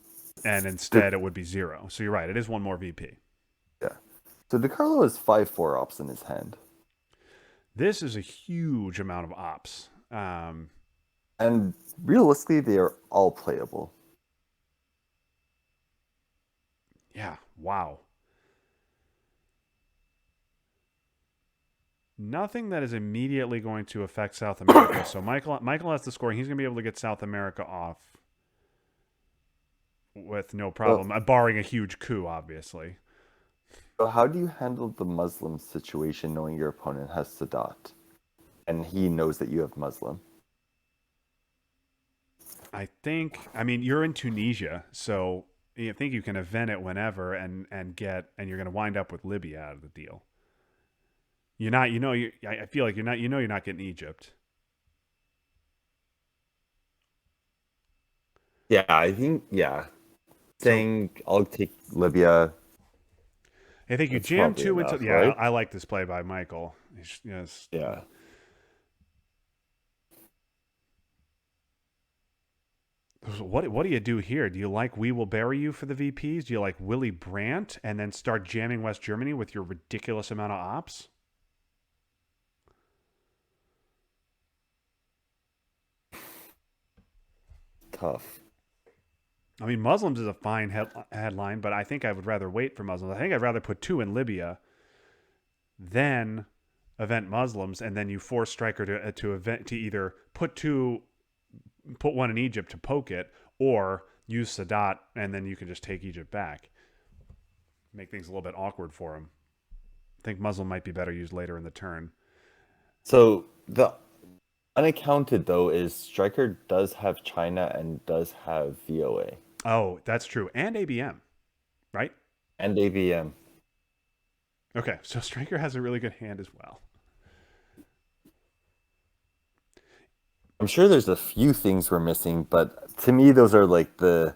And instead it would be 0. So you're right. It is 1 more VP. yeah. So DiCarlo has 5-4 ops in his hand. This is a huge amount of ops. And realistically, they are all playable. Yeah. Wow. Nothing that is immediately going to affect South America. So Michael has the scoring. He's going to be able to get South America off with no problem, barring a huge coup, obviously. So how do you handle the Muslim situation knowing your opponent has Sadat? And he knows that you have Muslim. I mean, you're in Tunisia, so you think you can event it whenever and you're going to wind up with Libya out of the deal. You're not, I feel like you're not getting Egypt. Yeah, I think, saying I'll take Libya. I think you That's jam probably 2 into, enough, yeah, right? I like this play by Michael. Yes. Yeah. What do you do here? Do you like We Will Bury You for the VPs? Do you like Willy Brandt and then start jamming West Germany with your ridiculous amount of ops? Tough. I mean, Muslims is a fine headline, but I think I would rather wait for Muslims. I think I'd rather put 2 in Libya than event Muslims, and then you force Stryker to either put 1 in Egypt to poke it, or use Sadat, and then you can just take Egypt back. Make things a little bit awkward for him. I think Muslim might be better used later in the turn. So the unaccounted though is Stryker does have China and does have VOA Oh, that's true. And ABM, right? and AVM. Okay, so Stryker has a really good hand as well. I'm sure there's a few things we're missing, but to me, those are like the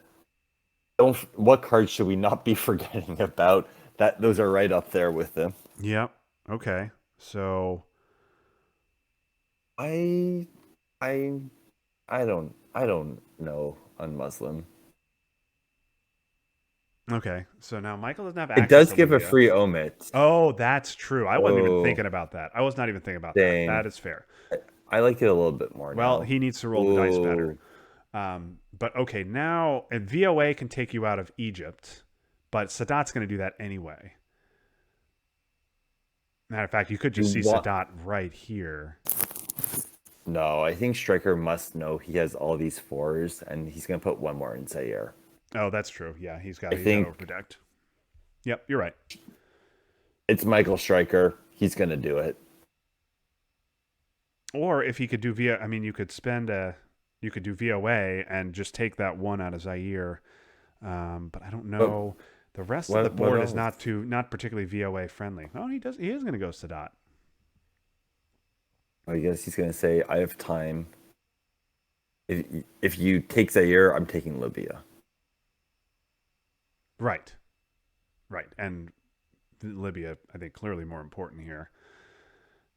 don't. What cards should we not be forgetting about? That those are right up there with them. Yep. Okay. So I, I, I don't know on Muslim. okay. So now Michael doesn't have It access does to give a Libya. free omit. Oh, that's true. I wasn't even Oh, thinking about that. I was not even thinking about that. That dang. is fair. I like it a little bit more Well, now. he needs to roll the dice better. Oh, But okay, now and VOA can take you out of Egypt, but Sadat's going to do that anyway. Matter of fact, you could you just see want? Sadat right here. No, I think Stryker must know he has all these fours, and he's gonna put one more in Zaire. Oh, that's true. Yeah, I he's got think overprotect. Yep, you're right. it's Michael Stryker. He's gonna do it. Or if he could do via, I mean, you could do VOA and just take that one out of Zaire. But I don't But know. The rest of the what board is else? not particularly VOA friendly. Oh, he is going to go Sadat. I guess he's gonna say, "I have time. If you take Zaire, I'm taking Libya." Right, right, and Libya, I think, clearly more important here.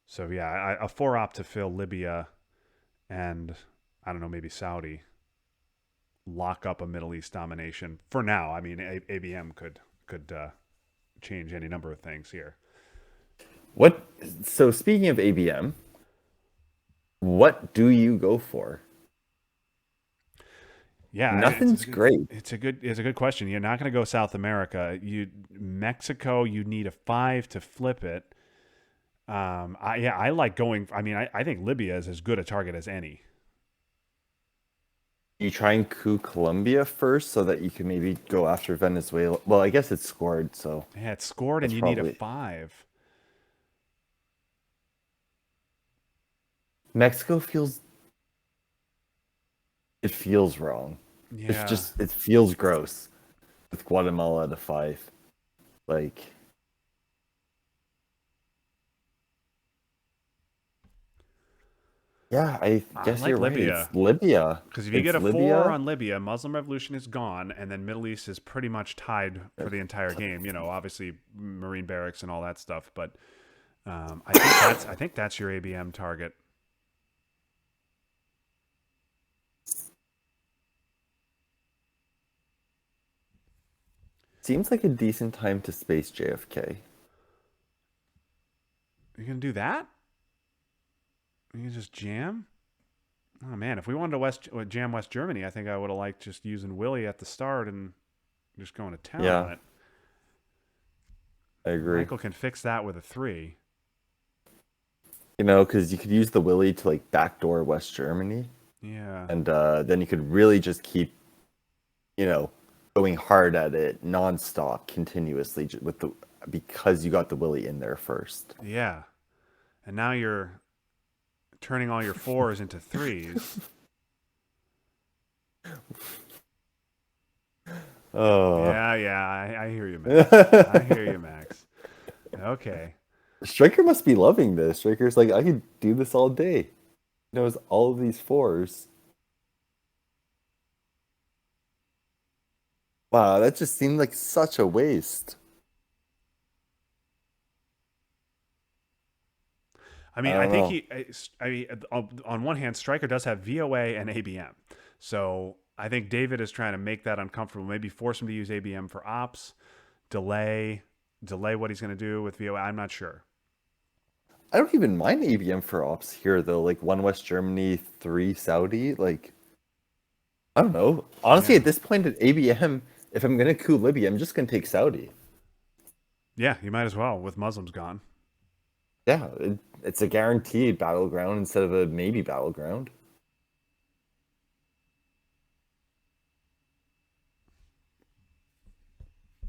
So yeah, a four op to fill Libya and I don't know, maybe Saudi lock up a Middle East domination for now. I mean, ABM could change any number of things here. What? So speaking of ABM, what do you go for? Yeah, Nothing's great. it's a good question. You're not going to go South America. You Mexico, you need a five to flip it. I like going. I mean, I think Libya is as good a target as any. You try and coup Colombia first so that you can maybe go after Venezuela. Well, I guess it's scored, so Yeah, it's scored, and that's you need a probably five. Mexico feels it feels wrong. It's Yeah, just it feels gross with Guatemala at a five. Like, yeah, I I guess you're like right. It's Libya Libya. because if you get It's a four Libya. on Libya, Muslim revolution is gone, and then Middle East is pretty much tied for the entire game. You know, obviously Marine barracks and all that stuff, but I think that's your ABM target. Seems like a decent time to space JFK. You gonna do that? You can just jam. Oh man, if we wanted to jam West Germany, I think I would have liked just using Willie at the start and just going to town on Yeah, it. I agree. Michael can fix that with a three. You know, because you could use the Willy to like backdoor West Germany, Yeah, and then you could really just keep, you know, going hard at it nonstop, continuously with the because you got the Willy in there first. yeah. And now you're turning all your fours into threes. Oh, Yeah, yeah. I hear you, Max. I hear you, Max. Okay. Striker must be loving this. Striker's like, I could do this all day. He knows all of these fours. Wow, that just seemed like such a waste. I I mean, I don't think know. he. I mean, on one hand, Stryker does have VOA and ABM, so I think David is trying to make that uncomfortable. Maybe force him to use ABM for ops, delay, delay what he's going to do with VOA. I'm not sure. I don't even mind ABM for ops here though. Like one West Germany, three Saudi. Like I don't know. Honestly, Yeah, at this point at ABM, if I'm gonna coup Libya, I'm just gonna take Saudi. yeah. You might as well with Muslims gone. Yeah, it's a guaranteed battleground instead of a maybe battleground.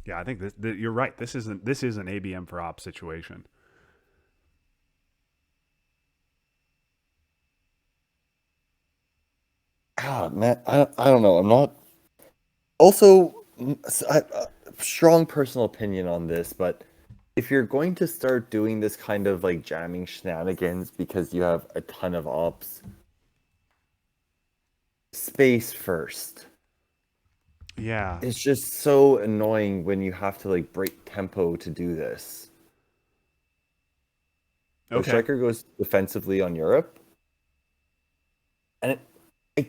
Yeah, I think you're right. This is an ABM for ops situation. Ah, man, I don't know. I'm not. Also, strong personal opinion on this, but if you're going to start doing this kind of like jamming shenanigans because you have a ton of ops, space first. Yeah. It's just so annoying when you have to like break tempo to do this. So Okay. Stryker goes defensively on Europe, and it,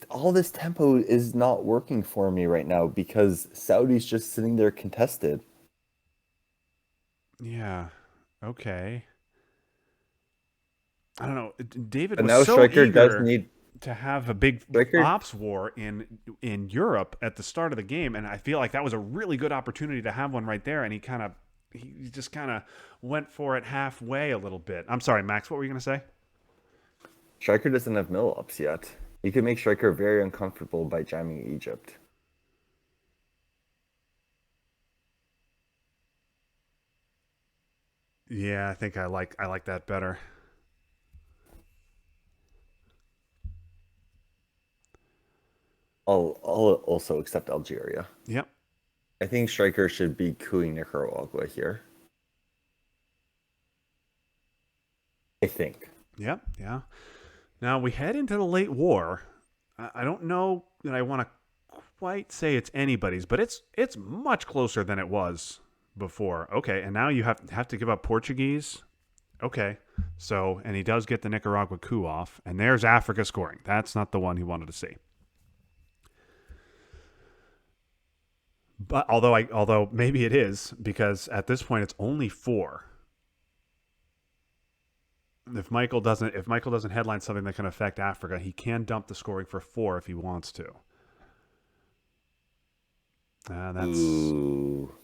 all this tempo is not working for me right now because Saudi's just sitting there contested. Yeah. Okay. I don't know. David But was now so Stryker does eager need to have a big Stryker. ops war in Europe at the start of the game, and I feel like that was a really good opportunity to have one right there. And he just kind of went for it halfway a little bit. I'm sorry, Max. What were you gonna say? Stryker doesn't have mill ups yet. You can make Stryker very uncomfortable by jamming Egypt. Yeah, I think I like that better. I'll also accept Algeria. Yep. I think Stryker should be cooing Nicaragua here. I think. Yep. Yeah. Now we head into the late war. I don't know that I want to quite say it's anybody's, but it's much closer than it was before. Okay, and now you have to give up Portuguese. Okay, so and he does get the Nicaragua coup off, and there's Africa scoring. That's not the one he wanted to see. But although maybe it is because at this point it's only four. If Michael doesn't headline something that can affect Africa, he can dump the scoring for four if he wants to. That's Ooh.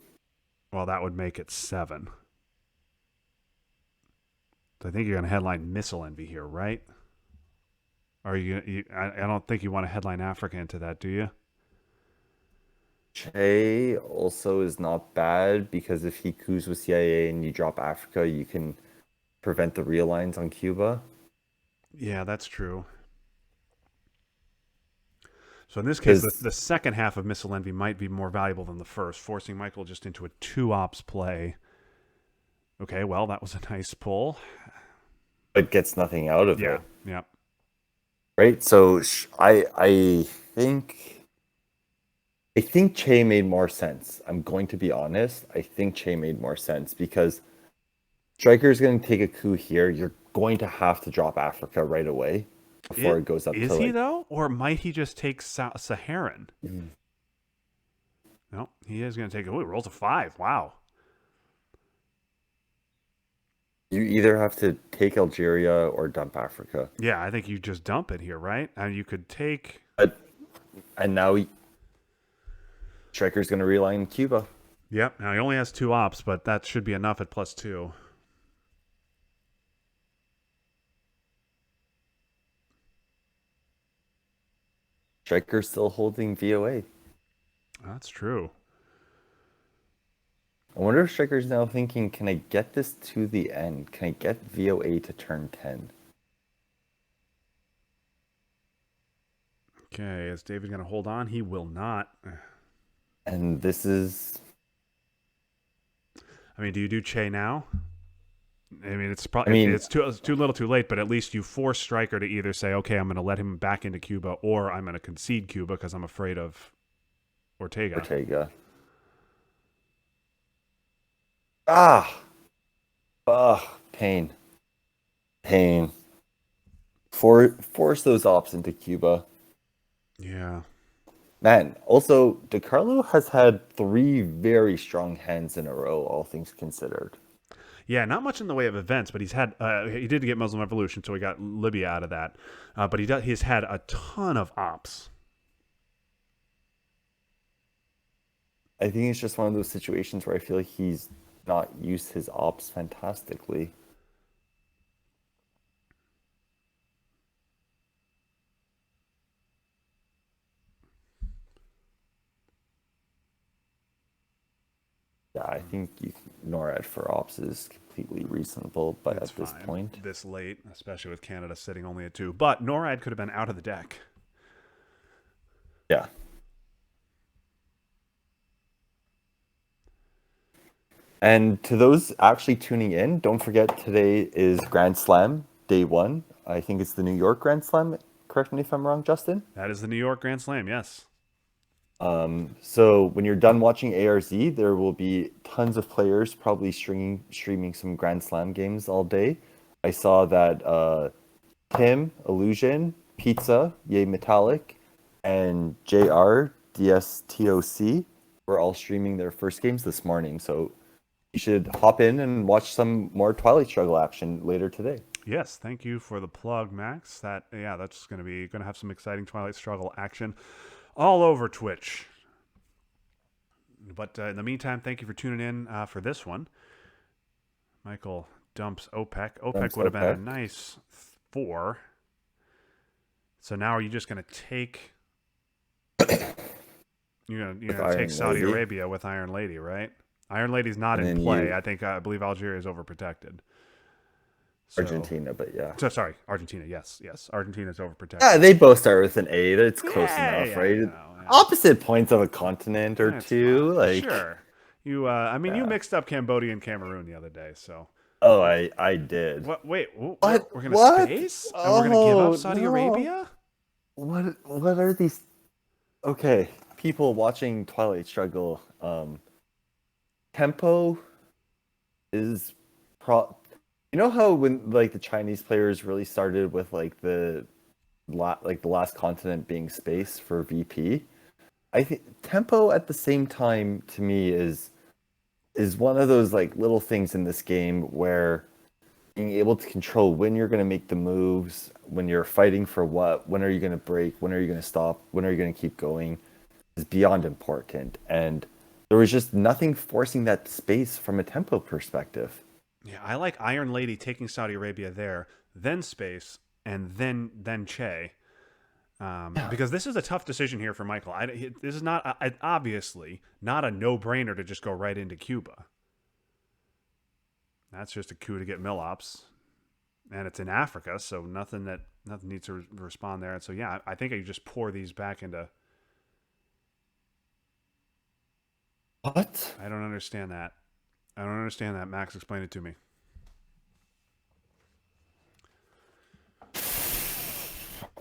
well, that would make it seven. So I think you're going to headline Missile Envy here, right? Or I don't think you want to headline Africa into that, do you? Che also is not bad because if he coups with CIA and you drop Africa, you can prevent the realigns on Cuba. Yeah, that's true. So in this case, Because the second half of Missile Envy might be more valuable than the first, forcing Michael just into a two ops play. Okay, well, that was a nice pull. it gets nothing out of Yeah, it. yeah. Right? So I think Che made more sense. I'm going to be honest. I think Che made more sense because Stryker is going to take a coup here. You're going to have to drop Africa right away before it goes up to Is he like. though, or might he just take Saharan? Mhm. No, he is going to take it. Oh, he rolls a five. Wow. You either have to take Algeria or dump Africa. Yeah, I think you just dump it here, right? And you could take. But and now Stryker's going to realign Cuba. Yep. Now he only has two ops, but that should be enough at +2. Stryker's still holding VOA. That's true. I wonder if Stryker's now thinking, can I get this to the end? Can I get VOA to turn 10? Okay, is David going to hold on? He will not. And this is. I mean, do you do Che now? I mean, it's I probably mean, it's too little, too late. But at least you force Stryker to either say, "Okay, I'm going to let him back into Cuba," or "I'm going to concede Cuba because I'm afraid of Ortega." Ortega. Ah! Ugh. Pain. Pain. Force those ops into Cuba. Yeah. Man, also, DiCarlo has had 3 very strong hands in a row, all things considered. Yeah, not much in the way of events, but he did get Muslim Revolution, so he got Libya out of that. But he's had a ton of ops. I think it's just one of those situations where I feel like he's not used his ops fantastically. Yeah, I think NORAD for ops is completely reasonable, but It's at this fine point, this late, especially with Canada sitting only at 2. But NORAD could have been out of the deck. yeah. And to those actually tuning in, don't forget today is Grand Slam day one. I think it's the New York Grand Slam. Correct me if I'm wrong, Justin. That is the New York Grand Slam, yes. So when you're done watching ARZ, there will be tons of players probably streaming some Grand Slam games all day. I saw that Tim, Illusion, Pizza, Yay Metallic, and JR, DSTOC were all streaming their first games this morning. So you should hop in and watch some more Twilight Struggle action later today. Yes, thank you for the plug, Max. That's going to have some exciting Twilight Struggle action all over Twitch. But in the meantime, thank you for tuning in for this one. Michael dumps OPEC. OPEC would have been a nice 4. So now are you just going to take? You're gonna take Saudi Arabia with Iron Lady, right? Iron Lady's not in play. I believe Algeria is overprotected. So, Argentina, but yeah. So sorry, Argentina. Yes. Argentina's overprotected. Yeah, they both start with an A. It's close enough, right? Opposite points of a continent or two. Fine. Like sure. You mixed up Cambodia and Cameroon the other day, so. Oh, I did. What? Wait, what? We're gonna space? And we're gonna give up Saudi Arabia? What are these? Okay, people watching Twilight Struggle. Tempo is You know how when like the Chinese players really started with like the last continent being space for VP? I think tempo at the same time to me is one of those like little things in this game where being able to control when you're going to make the moves, when you're fighting for what, when are you going to break, when are you going to stop, when are you going to keep going, is beyond important. And there was just nothing forcing that space from a tempo perspective. Yeah, I like Iron Lady taking Saudi Arabia there, then space, and then Che. Because this is a tough decision here for Michael. This is not obviously not a no-brainer to just go right into Cuba. That's just a coup to get Millops, and it's in Africa, so nothing needs to respond there. And so yeah, I think you just pour these back into. What? I don't understand that. Max, explain it to me.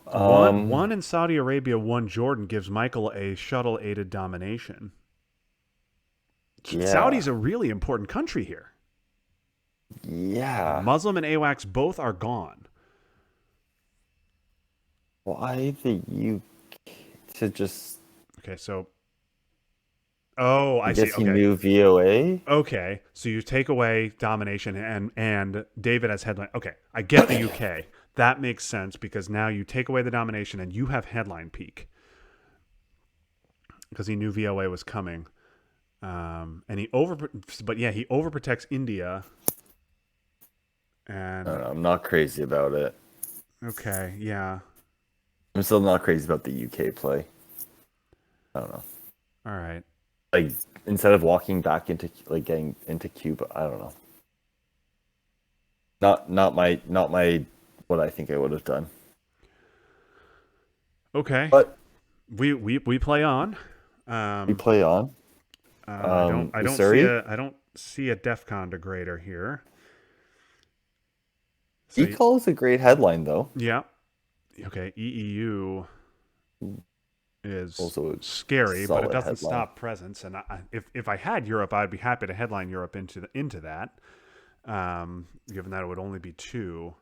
One in Saudi Arabia, one Jordan gives Michael a shuttle-aided domination. Yeah. Saudi's a really important country here. Yeah. Muslim and AWACS both are gone. Why the UK to just... Okay, so... Oh, I see. Okay. New VOA? Okay, so you take away domination and David as headline. Okay, I get the UK. That makes sense because now you take away the domination and you have headline peak. Because he knew VOA was coming. And he overprotects India. And I'm not crazy about it. Okay, yeah. I'm still not crazy about the UK play. I don't know. All right. Like instead of walking back into getting into Cuba, I don't know. Not my what I think I would have done. Okay. But we play on. We play on. I don't see a DEFCON degrader here. So DiCarlo is a great headline though. Yeah. Okay. EEU is also scary, but it doesn't stop presence. And if I had Europe, I'd be happy to headline Europe into that. Given that it would only be 2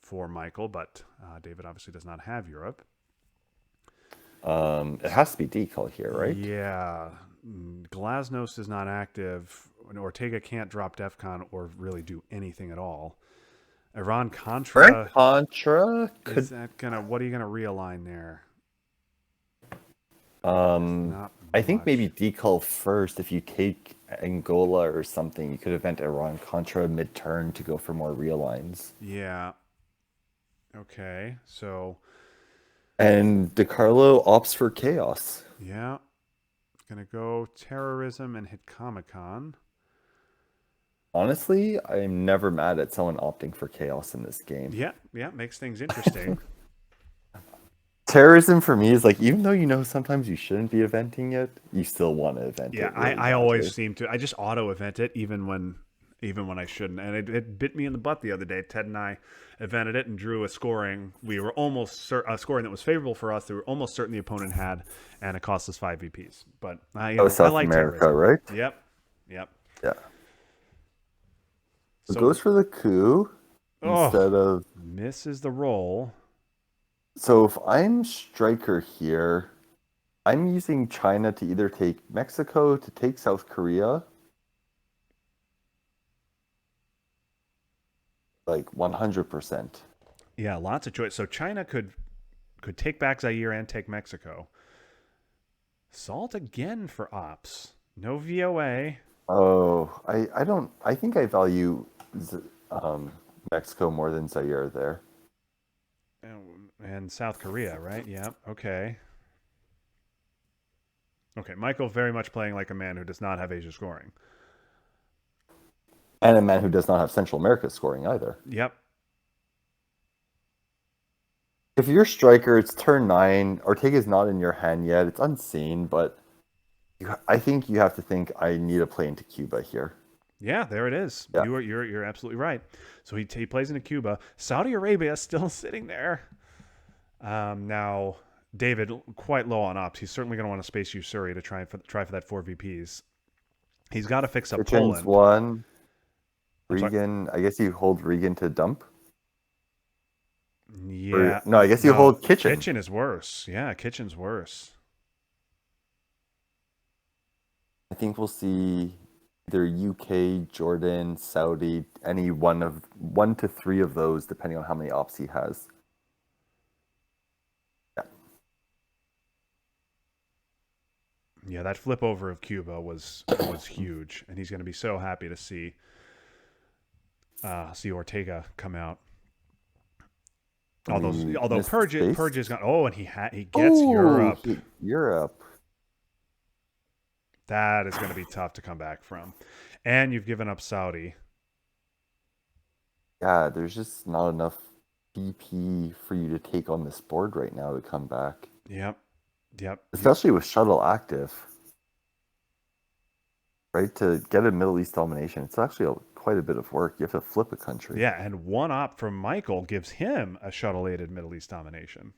for Michael, but David obviously does not have Europe. It has to be DiCarlo here, right? Yeah. Glasnost is not active. Ortega can't drop DEFCON or really do anything at all. Iran-Contra. Contra? Is that what are you gonna realign there? I think maybe DiCarlo first. If you take Angola or something, you could event Iran-Contra mid-turn to go for more realigns. Yeah. Okay, so. And DiCarlo opts for chaos. Yeah. Gonna go terrorism and hit Comic-Con. Honestly, I'm never mad at someone opting for chaos in this game. Yeah, makes things interesting. Terrorism for me is like, even though you know sometimes you shouldn't be eventing it, you still want to event Yeah, it really I always badly. seem to. I just auto event it even when I shouldn't, and it bit me in the butt the other day. Ted and I evented it and drew a scoring. We were almost a scoring that was favorable for us. That we were almost certain the opponent had, and it cost us 5 VPs. But That was I South like America, terrorism. right? Yep, yep. Yeah. It So goes for the coup oh, instead of. misses the roll. So if I'm striker here, I'm using China to either take Mexico, to take South Korea, like 100%. Yeah, lots of choice. So China could take back Zaire and take Mexico. Salt again for ops. No VOA. Oh, I don't. I think I value Z- um, Mexico more than Zaire there. And South Korea, right? Yep. Okay. Okay. Michael very much playing like a man who does not have Asia scoring. And a man who does not have Central America scoring either. Yep. If you're striker, it's turn 9. Ortega is not in your hand yet. It's unseen, but I think you have to think I need to play into Cuba here. Yeah, there it is. Yeah. You're absolutely right. So he plays into Cuba. Saudi Arabia is still sitting there. Now David quite low on ops. He's certainly going to want to space Usuri to try for that 4 VPs. He's got to fix up Kitchen's Poland. one. I'm sorry. Regan, I guess you hold Regan to dump. Or Yeah. no, I guess you No. hold Kitchen. Kitchen is worse. Yeah, Kitchen's worse. I think we'll see either UK, Jordan, Saudi, any one to three of those, depending on how many ops he has. Yeah. Yeah, that flip over of Cuba was huge, and he's going to be so happy to see Ortega come out. We Although missed space. Purge is gone. Oh, and he gets Oh, Europe. Europe. That is going to be tough to come back from, and you've given up Saudi. Yeah, there's just not enough BP for you to take on this board right now to come back, Yep, yep. especially with shuttle active. Right, to get a Middle East domination, it's actually quite a bit of work. You have to flip a country. Yeah, and one op from Michael gives him a shuttle-aided Middle East domination.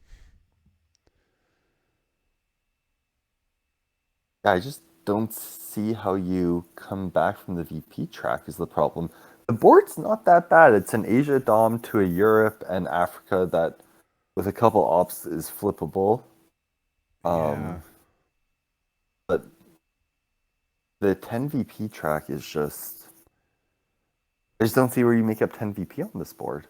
Yeah, I just don't see how you come back from the VP track is the problem. The board's not that bad. It's an Asia Dom to a Europe and Africa that, with a couple ops, is flippable. Yeah, But the 10 VP track is just. I just don't see where you make up 10 VP on this board.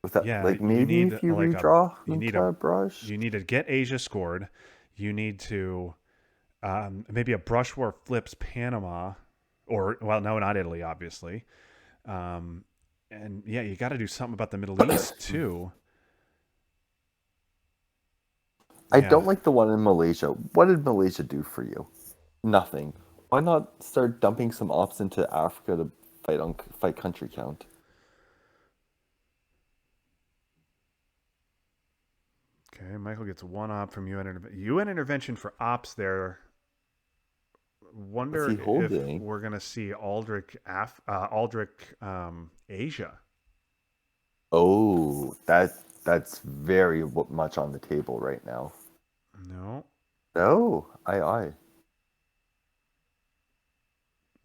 With that, yeah. like maybe if you redraw You need into a a brush. you need to get Asia scored. You need to maybe a brush war flips Panama, or well, no, not Italy, obviously. Um, and yeah, you got to do something about the Middle East too. I Yeah, don't like the one in Malaysia. What did Malaysia do for you? Nothing. Why not start dumping some ops into Africa to fight country count? okay. Michael gets one op from UN intervention for ops there. What's Wonder he if holding? we're gonna see Aldrich Asia. Oh, that's very much on the table right now. No, No, I.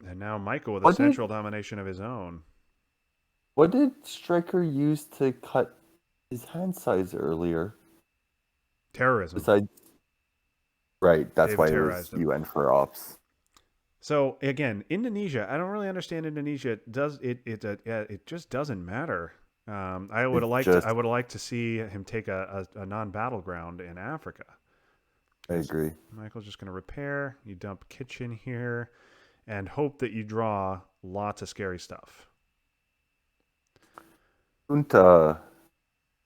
and now Michael with a What did central domination of his own. what did Stryker use to cut his hand size earlier? Terrorism. Besides, right, that's They've why it was terrorized him. UN for ops. So again, Indonesia. I don't really understand Indonesia. It just doesn't matter. It just, I would have liked to see him take a non battleground in Africa. I Okay, so agree. Michael's just going to repair. You dump kitchen here, and hope that you draw lots of scary stuff. Junta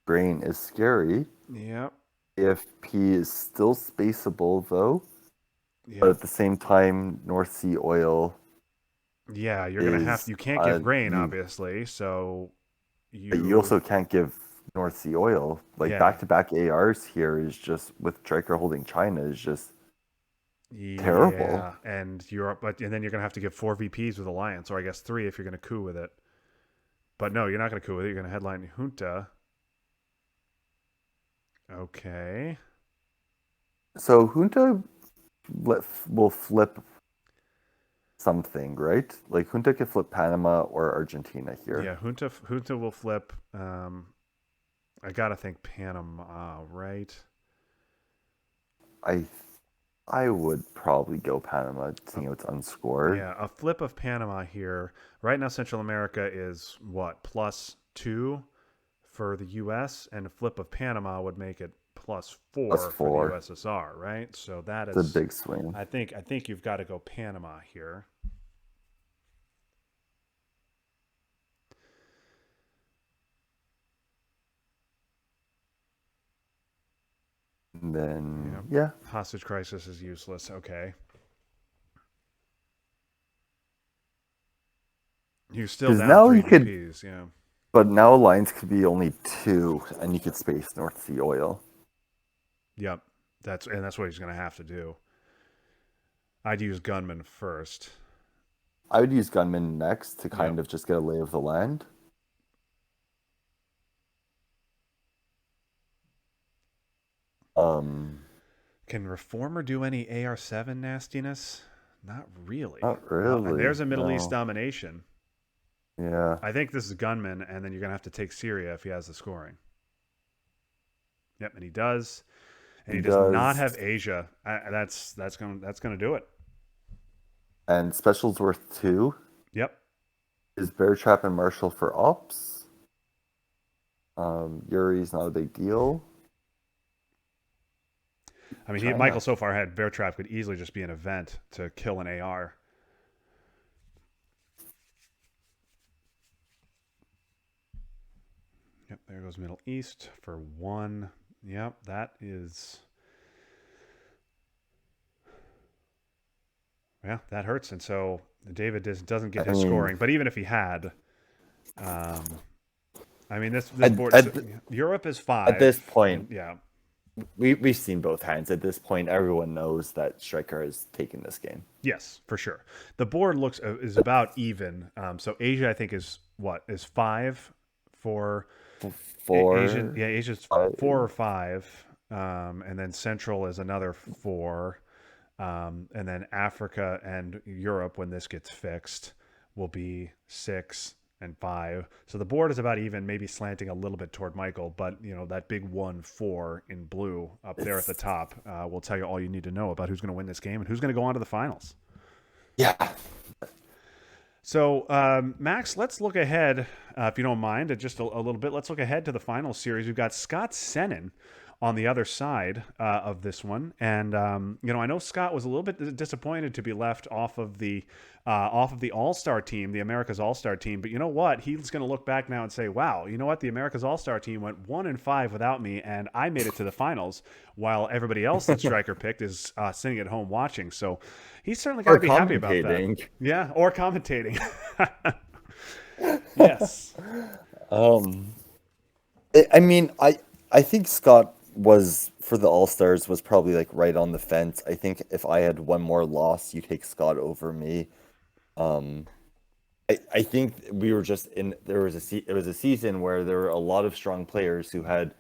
grain is scary. Yep. AFP is still spaceable though, but Yep. at the same time, North Sea oil Yeah, you're gonna have. is You can't give grain, you. obviously. So But you you. also can't give North Sea oil. Like Yeah. back-to-back ARs here is just with Stryker holding China is just terrible. Yeah, and Europe, but and then you're gonna have to give 4 VPs with Alliance, or I guess 3 if you're gonna coup with it. But no, you're not gonna coup with it. You're gonna headline Junta. Okay. So Junta will flip something, right? Like Junta could flip Panama or Argentina here. Yeah, Junta will flip. I gotta think Panama, right? I I would probably go Panama, seeing it's unscored. Yeah, a flip of Panama here. Right now, Central America is what, +2 for the U.S., and a flip of Panama would make it Plus +4 for the four. USSR, right? So that It's a is, big swing. I think you've got to go Panama here. And then Yeah, yeah, hostage crisis is useless. Okay, you're still because down now three you could, VPs. Yeah. but now lines could be only two, and you could space North Sea oil. Yep. That's what he's going to have to do. I'd use gunman first. I would use gunman next to Yep. kind of just get a lay of the land. Um, Can Reformer do any AR7 nastiness? Not really. Not And really. there's a Middle East No. domination. Yeah. I think this is gunman, and then you're going to have to take Syria if he has the scoring. Yep, and he does. And He he does not does. have Asia. That's gonna do it. And specials worth two. Yep. Is Bear Trap and Marshall for ops? Yuri's not a big deal. I mean, China. Michael so far had Bear Trap could easily just be an event to kill an AR. Yep, there goes Middle East for 1. Yep, that is. Yeah, that hurts. And so David doesn't get I his mean, scoring. But even if he had, um, I mean, this at, board. at, Europe is at this 5. point, Yeah. we've seen both hands. At this point, everyone knows that Stryker has taken this game. Yes, for sure. The board is about even. So Asia, I think, is 5 for Asian. Four. Yeah, Asia's Five. 4 or 5, and then Central is another 4, and then Africa and Europe, when this gets fixed, will be 6 and 5. So the board is about even, maybe slanting a little bit toward Michael, but that big 1-4 in blue up there at the It's, top will tell you all you need to know about who's going to win this game and who's going to go on to the finals. yeah. So, Max, let's look ahead, if you don't mind, just a little bit. Let's look ahead to the final series. We've got Scott Sennin on the other side of this one, and I know Scott was a little bit disappointed to be left off of the All-Star team, the America's All-Star team. But you know what? He's going to look back now and say, "Wow, you know what? The America's All-Star team went 1-5 without me, and I made it to the finals, while everybody else that Stryker picked is sitting at home watching." So he's certainly got Or to be happy about that. commentating. Yeah, or commentating. Yes. Um, I mean, I think Scott was for the All Stars was probably like right on the fence. I think if I had one more loss, you take Scott over me. Um, I think we were just in it was a season where there were a lot of strong players who had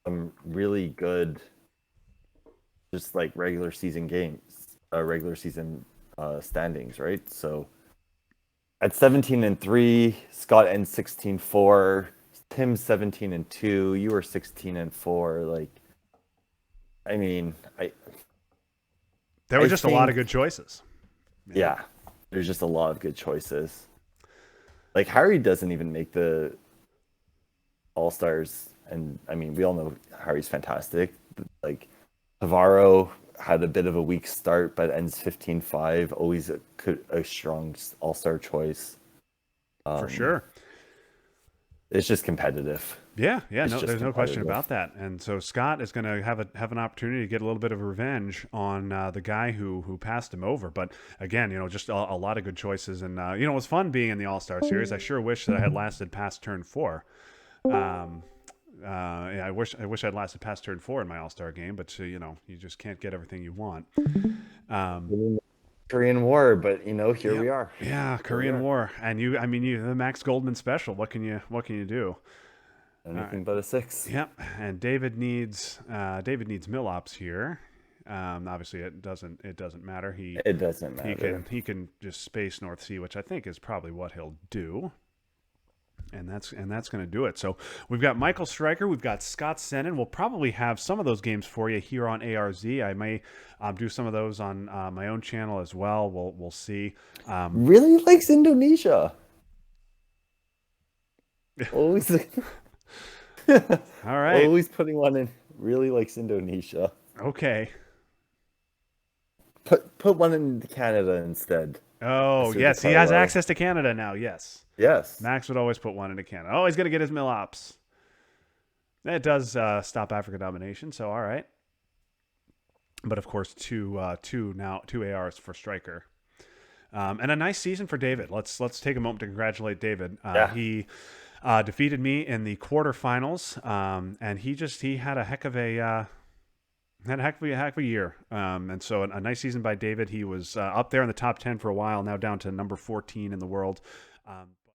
some really good, just like regular season games, regular season standings, right? So at 17-3, Scott ends 16-4, Tim 17-2, you were 16-4. Like, I mean, There were I just a lot of think, good choices. yeah, there's just a lot of good choices. Like Harry doesn't even make the All Stars, and I mean, we all know Harry's fantastic. Like Navarro had a bit of a weak start, but ends 15-5. Always a strong All Star choice. For sure. It's just competitive. Yeah, It's no, just there's no question competitive. about that. And so Scott is going to have an opportunity to get a little bit of revenge on the guy who passed him over. But again, just a lot of good choices. And it was fun being in the All Star series. I sure wish that I had lasted past turn 4. Yeah, I wish I'd lasted past turn 4 in my All-Star game, but you know, you just can't get everything you want. Um, Korean War, but here yep. we are. Yeah, Here we Korean are. War, and I mean, the Max Goldman special. What can you do? All right. Anything but a 6. Yep. And David needs Millops here. Obviously, it doesn't matter. It doesn't matter. He can just space North Sea, which I think is probably what he'll do. And that's going to do it. So we've got Michael Stryker, we've got Scott Sennin. We'll probably have some of those games for you here on ARZ. I may do some of those on my own channel as well. We'll see. Really likes Indonesia. Always, All right. always putting one in. Really likes Indonesia. Okay. Put one in Canada instead. Oh, Mr. yes. He has DiCarlo. access to Canada now. Yes. Yes. Max would always put one into Canada. Oh, he's going to get his Millops. It does stop Africa domination, so all right. But of course, two ARs for Stryker. And a nice season for David. Let's take a moment to congratulate David. Yeah. He defeated me in the quarterfinals, and he had a heck of a year. And so a nice season by David. He was up there in the top 10 for a while, now down to number 14 in the world.